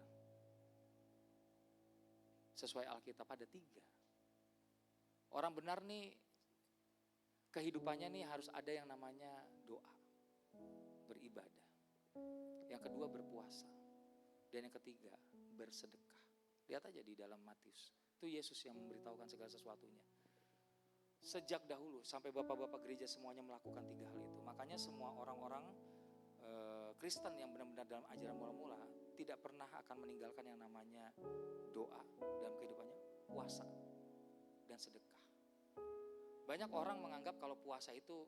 Sesuai Alkitab ada 3. Orang benar nih kehidupannya nih harus ada yang namanya doa, beribadah. Yang kedua berpuasa. Dan yang ketiga bersedekah. Lihat aja di dalam Matius. Itu Yesus yang memberitahukan segala sesuatunya. Sejak dahulu sampai bapak-bapak gereja semuanya melakukan 3 hal itu. Makanya semua orang-orang Kristen yang benar-benar dalam ajaran mula-mula tidak pernah akan meninggalkan yang namanya doa dalam kehidupannya, puasa dan sedekah. Banyak orang menganggap kalau puasa itu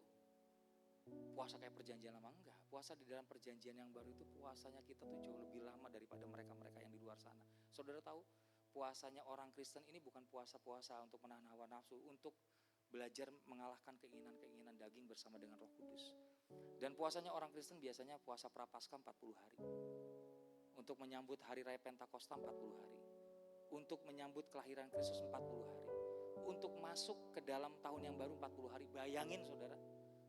puasa kayak perjanjian lama. Enggak, puasa di dalam perjanjian yang baru itu puasanya kita tuh jauh lebih lama daripada mereka-mereka yang di luar sana. Saudara tahu puasanya orang Kristen ini bukan puasa-puasa untuk menahan hawa nafsu, untuk belajar mengalahkan keinginan-keinginan daging bersama dengan Roh Kudus. Dan puasanya orang Kristen biasanya puasa Prapaskah 40 hari. Untuk menyambut hari raya Pentakosta 40 hari. Untuk menyambut kelahiran Kristus 40 hari. Untuk masuk ke dalam tahun yang baru 40 hari. Bayangin saudara,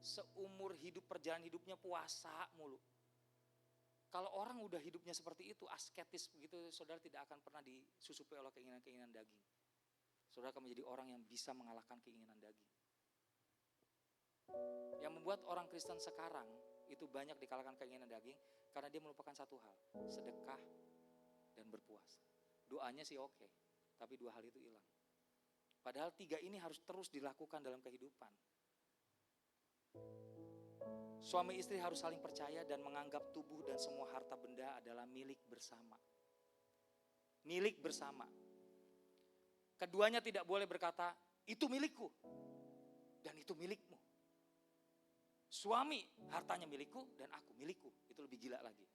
seumur hidup perjalanan hidupnya puasa mulu. Kalau orang udah hidupnya seperti itu, asketis begitu, saudara tidak akan pernah disusupi oleh keinginan-keinginan daging. Saudara akan menjadi orang yang bisa mengalahkan keinginan daging. Yang membuat orang Kristen sekarang itu banyak dikalahkan keinginan daging karena dia melupakan satu hal, sedekah dan berpuasa. Doanya sih oke, tapi 2 hal itu hilang. Padahal 3 ini harus terus dilakukan dalam kehidupan. Suami istri harus saling percaya dan menganggap tubuh dan semua harta benda adalah milik bersama. Milik bersama. Keduanya tidak boleh berkata, itu milikku dan itu milikmu. Suami hartanya milikku dan aku milikku. Itu lebih gila lagi.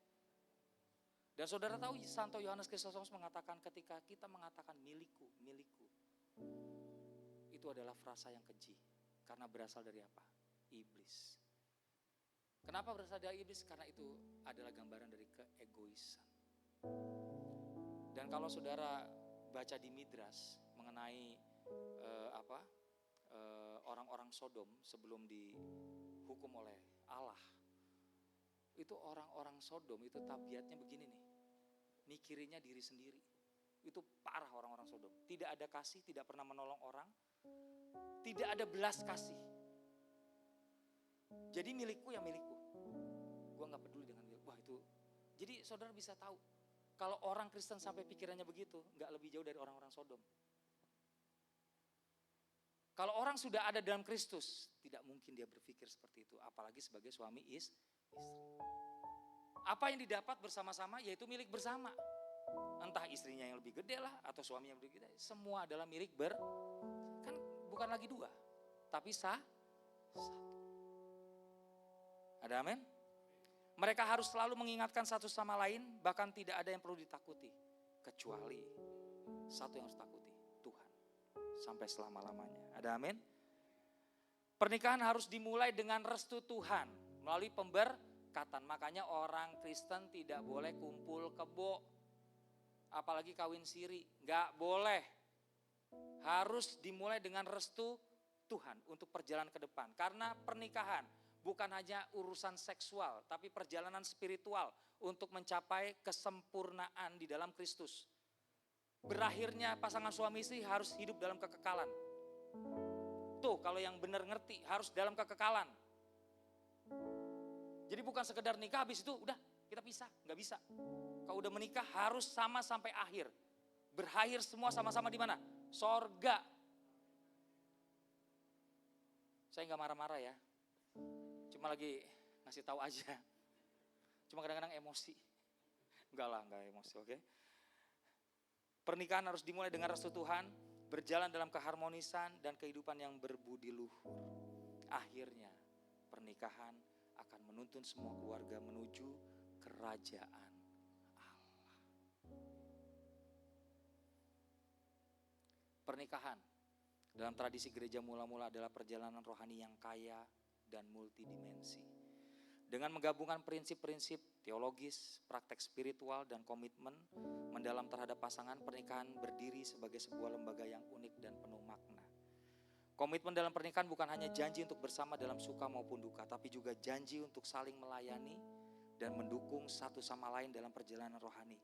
Dan saudara tahu Santo Yohanes Krisostomos mengatakan ketika kita mengatakan milikku, milikku. Itu adalah frasa yang keji. Karena berasal dari apa? Iblis. Kenapa berasal dari iblis? Karena itu adalah gambaran dari keegoisan. Dan kalau saudara baca di Midras mengenai orang-orang Sodom sebelum dihukum oleh Allah, Itu orang-orang Sodom itu tabiatnya begini nih. Mikirinnya diri sendiri. Itu parah orang-orang Sodom. Tidak ada kasih, tidak pernah menolong orang. Tidak ada belas kasih. Jadi milikku ya milikku. Gue gak peduli dengan milik. Wah itu. Jadi saudara bisa tahu. Kalau orang Kristen sampai pikirannya begitu, gak lebih jauh dari orang-orang Sodom. Kalau orang sudah ada dalam Kristus, tidak mungkin dia berpikir seperti itu. Apalagi sebagai suami istri. Apa yang didapat bersama-sama yaitu milik bersama. Entah istrinya yang lebih gede lah atau suaminya yang lebih gede. Semua adalah milik kan bukan lagi dua. Tapi satu. Ada amin? Mereka harus selalu mengingatkan satu sama lain. Bahkan tidak ada yang perlu ditakuti. Kecuali satu yang harus takuti. Sampai selama-lamanya. Ada amin? Pernikahan harus dimulai dengan restu Tuhan melalui pemberkatan. Makanya orang Kristen tidak boleh kumpul kebo. Apalagi kawin siri. Gak boleh. Harus dimulai dengan restu Tuhan untuk perjalanan ke depan. Karena pernikahan bukan hanya urusan seksual, tapi perjalanan spiritual untuk mencapai kesempurnaan di dalam Kristus. Berakhirnya pasangan suami istri harus hidup dalam kekekalan. Tuh kalau yang benar ngerti harus dalam kekekalan. Jadi bukan sekedar nikah habis itu udah kita pisah, nggak bisa. Kalau udah menikah harus sama sampai akhir. Berakhir semua sama-sama di mana? Sorga. Saya nggak marah-marah ya. Cuma lagi ngasih tahu aja. Cuma kadang-kadang emosi. Enggak lah, enggak emosi, oke? Pernikahan harus dimulai dengan restu Tuhan, berjalan dalam keharmonisan dan kehidupan yang berbudi luhur. Akhirnya pernikahan akan menuntun semua keluarga menuju kerajaan Allah. Pernikahan dalam tradisi gereja mula-mula adalah perjalanan rohani yang kaya dan multidimensi. Dengan menggabungkan prinsip-prinsip teologis, praktek spiritual, dan komitmen mendalam terhadap pasangan, pernikahan berdiri sebagai sebuah lembaga yang unik dan penuh makna. Komitmen dalam pernikahan bukan hanya janji untuk bersama dalam suka maupun duka, tapi juga janji untuk saling melayani dan mendukung satu sama lain dalam perjalanan rohani.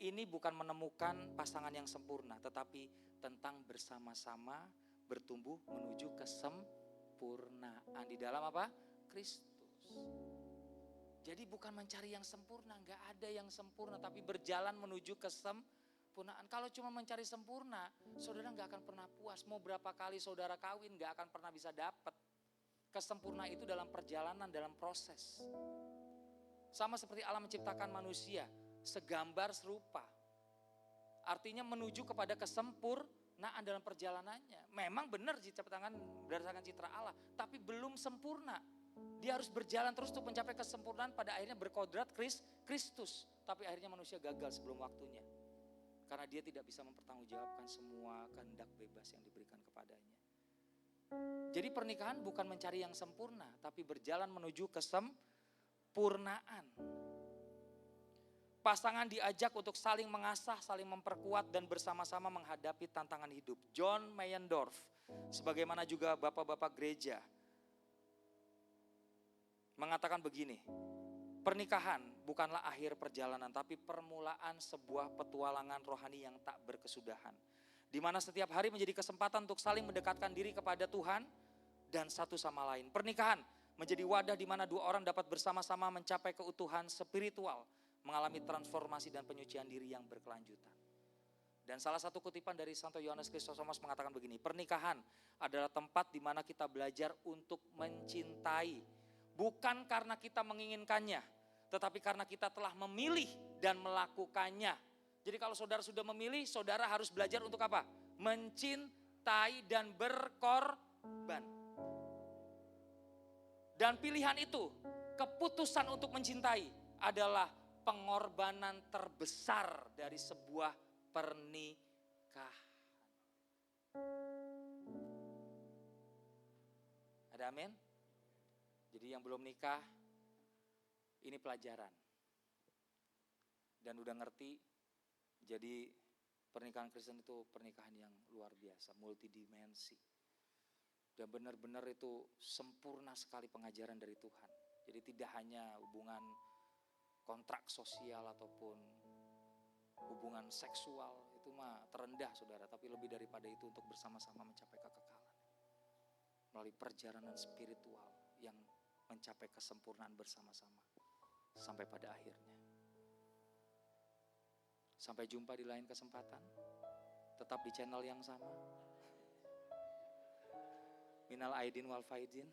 Ini bukan menemukan pasangan yang sempurna, tetapi tentang bersama-sama bertumbuh menuju kesempurnaan di dalam apa? Kristus. Jadi bukan mencari yang sempurna, enggak ada yang sempurna, tapi berjalan menuju kesempurnaan. Kalau cuma mencari sempurna, saudara enggak akan pernah puas. Mau berapa kali saudara kawin, enggak akan pernah bisa dapat. Kesempurnaan itu dalam perjalanan, dalam proses. Sama seperti Allah menciptakan manusia, segambar serupa. Artinya menuju kepada kesempurnaan dalam perjalanannya. Memang benar diciptakan berdasarkan citra Allah, tapi belum sempurna. Dia harus berjalan terus untuk mencapai kesempurnaan, pada akhirnya berkodrat Kristus. Tapi akhirnya manusia gagal sebelum waktunya. Karena dia tidak bisa mempertanggungjawabkan semua kehendak bebas yang diberikan kepadanya. Jadi pernikahan bukan mencari yang sempurna, tapi berjalan menuju kesempurnaan. Pasangan diajak untuk saling mengasah, saling memperkuat, dan bersama-sama menghadapi tantangan hidup. John Meyendorf, sebagaimana juga bapak-bapak gereja, mengatakan begini, pernikahan bukanlah akhir perjalanan, tapi permulaan sebuah petualangan rohani yang tak berkesudahan. Di mana setiap hari menjadi kesempatan untuk saling mendekatkan diri kepada Tuhan dan satu sama lain. Pernikahan menjadi wadah di mana dua orang dapat bersama-sama mencapai keutuhan spiritual, mengalami transformasi dan penyucian diri yang berkelanjutan. Dan salah satu kutipan dari Santo Yohanes Krisostomos mengatakan begini, pernikahan adalah tempat di mana kita belajar untuk mencintai. Bukan karena kita menginginkannya, tetapi karena kita telah memilih dan melakukannya. Jadi kalau saudara sudah memilih, saudara harus belajar untuk apa? Mencintai dan berkorban. Dan pilihan itu, keputusan untuk mencintai adalah pengorbanan terbesar dari sebuah pernikahan. Ada amin? Jadi yang belum nikah, ini pelajaran. Dan udah ngerti, jadi pernikahan Kristen itu pernikahan yang luar biasa, multidimensi. Dan benar-benar itu sempurna sekali pengajaran dari Tuhan. Jadi tidak hanya hubungan kontrak sosial ataupun hubungan seksual, itu mah terendah saudara. Tapi lebih daripada itu untuk bersama-sama mencapai kekekalan. Melalui perjalanan spiritual yang mencapai kesempurnaan bersama-sama. Sampai pada akhirnya. Sampai jumpa di lain kesempatan. Tetap di channel yang sama. Minal aidin wal faidin.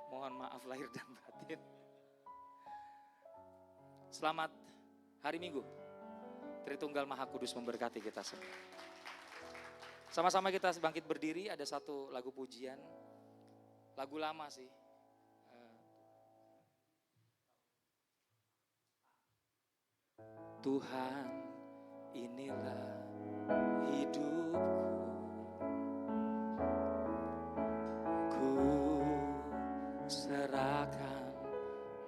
Mohon maaf lahir dan batin. Selamat hari Minggu. Tritunggal Maha Kudus memberkati kita semua. Sama-sama kita bangkit berdiri, ada satu lagu pujian. Lagu lama sih. Tuhan, inilah hidupku. Ku serahkan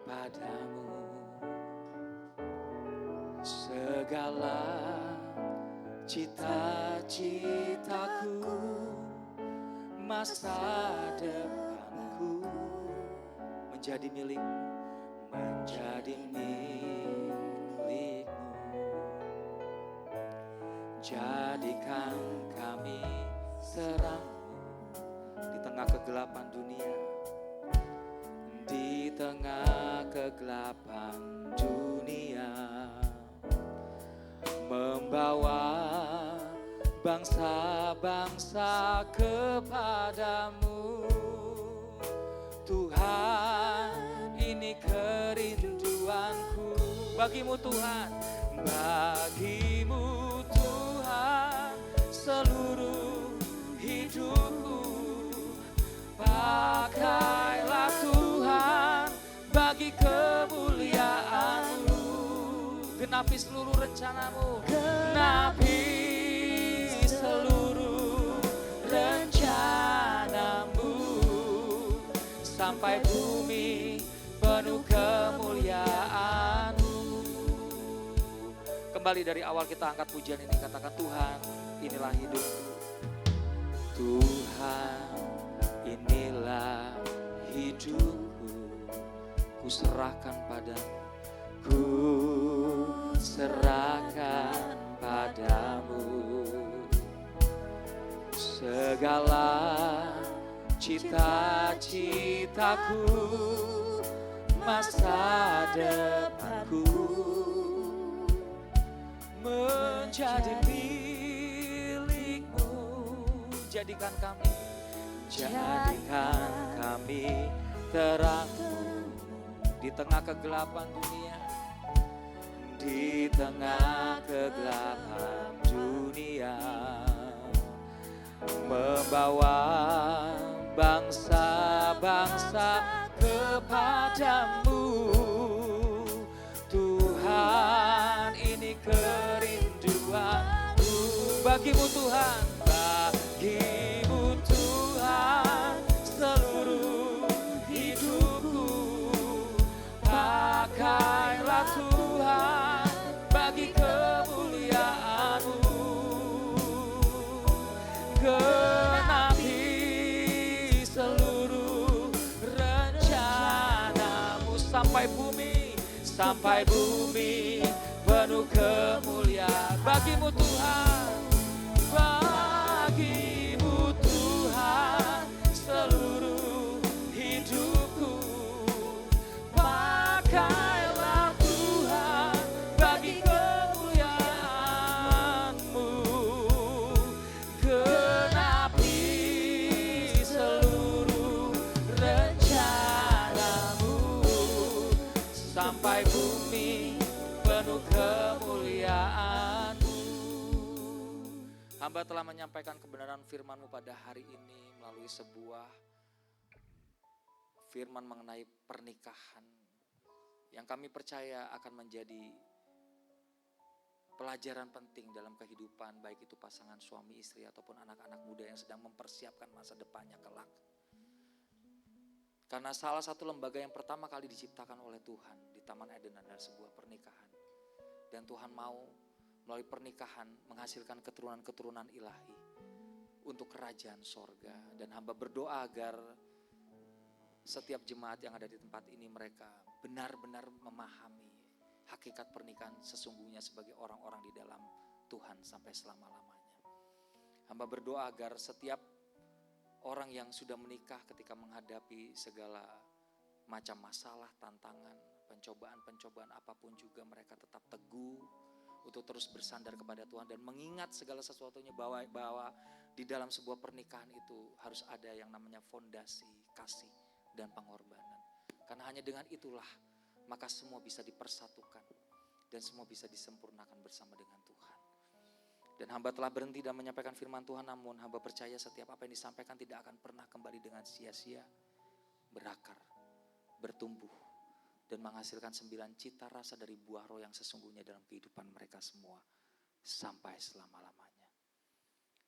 padamu segala cita-citaku, masa depanku menjadi milikmu, menjadi milikmu. Jadikan kami terangmu di tengah kegelapan dunia, di tengah kegelapan dunia, membawa bangsa-bangsa kepadamu. Tuhan, ini kerinduanku bagimu Tuhan, bagimu Tuhan, seluruh hidupku. Pakailah Tuhan bagi kemuliaan-Mu. Genapi seluruh rencanamu, genapi seluruh rencanamu, sampai bumi penuh kemuliaan-Mu. Kembali dari awal kita angkat pujian ini, katakan Tuhan, inilah hidupku. Tuhan, inilah hidupku, ku serahkan padamu. Ku serahkan padamu segala cita-citaku, masa depanku menjadi milikmu. Jadikan kami terangmu di tengah kegelapan dunia, di tengah kegelapan dunia, membawa bangsa-bangsa kepadamu. Tuhan, ini kerinduanku bagimu Tuhan, bagimu Tuhan, seluruh hidupku. Pakailah Tuhan bagi kemuliaan-Mu. Genapi seluruh rencana-Mu, sampai bumi penuh kemuliaan bagimu Tuhan, bagimu Tuhan, seluruh hidupku. Pakailah Tuhan bagi kemuliaan-Mu. Genapi seluruh rencana-Mu, sampai bumi penuh kemuliaan-Mu. Hamba telah menyampaikan kebenaran firman-Mu pada hari ini melalui sebuah firman mengenai pernikahan yang kami percaya akan menjadi pelajaran penting dalam kehidupan, baik itu pasangan suami istri ataupun anak-anak muda yang sedang mempersiapkan masa depannya kelak. Karena salah satu lembaga yang pertama kali diciptakan oleh Tuhan di Taman Eden adalah sebuah pernikahan. Dan Tuhan mau melalui pernikahan menghasilkan keturunan-keturunan ilahi untuk kerajaan sorga. Dan hamba berdoa agar setiap jemaat yang ada di tempat ini mereka benar-benar memahami hakikat pernikahan sesungguhnya sebagai orang-orang di dalam Tuhan sampai selama-lamanya. Hamba berdoa agar setiap orang yang sudah menikah ketika menghadapi segala macam masalah, tantangan, pencobaan-pencobaan apapun juga mereka tetap teguh untuk terus bersandar kepada Tuhan dan mengingat segala sesuatunya bahwa di dalam sebuah pernikahan itu harus ada yang namanya fondasi, kasih dan pengorbanan. Karena hanya dengan itulah maka semua bisa dipersatukan dan semua bisa disempurnakan bersama dengan Tuhan. Dan hamba telah berhenti dan menyampaikan firman Tuhan, namun hamba percaya setiap apa yang disampaikan tidak akan pernah kembali dengan sia-sia, berakar, bertumbuh, dan menghasilkan 9 cita rasa dari buah roh yang sesungguhnya dalam kehidupan mereka semua sampai selama-lamanya.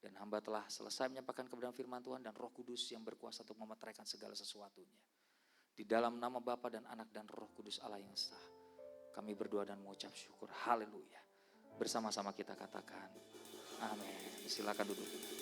Dan hamba telah selesai menyampaikan kebenaran firman Tuhan dan Roh Kudus yang berkuasa untuk memeteraikan segala sesuatunya. Di dalam nama Bapa dan Anak dan Roh Kudus Allah yang sah, kami berdoa dan mengucap syukur. Haleluya. Bersama-sama kita katakan amin. Silakan duduk.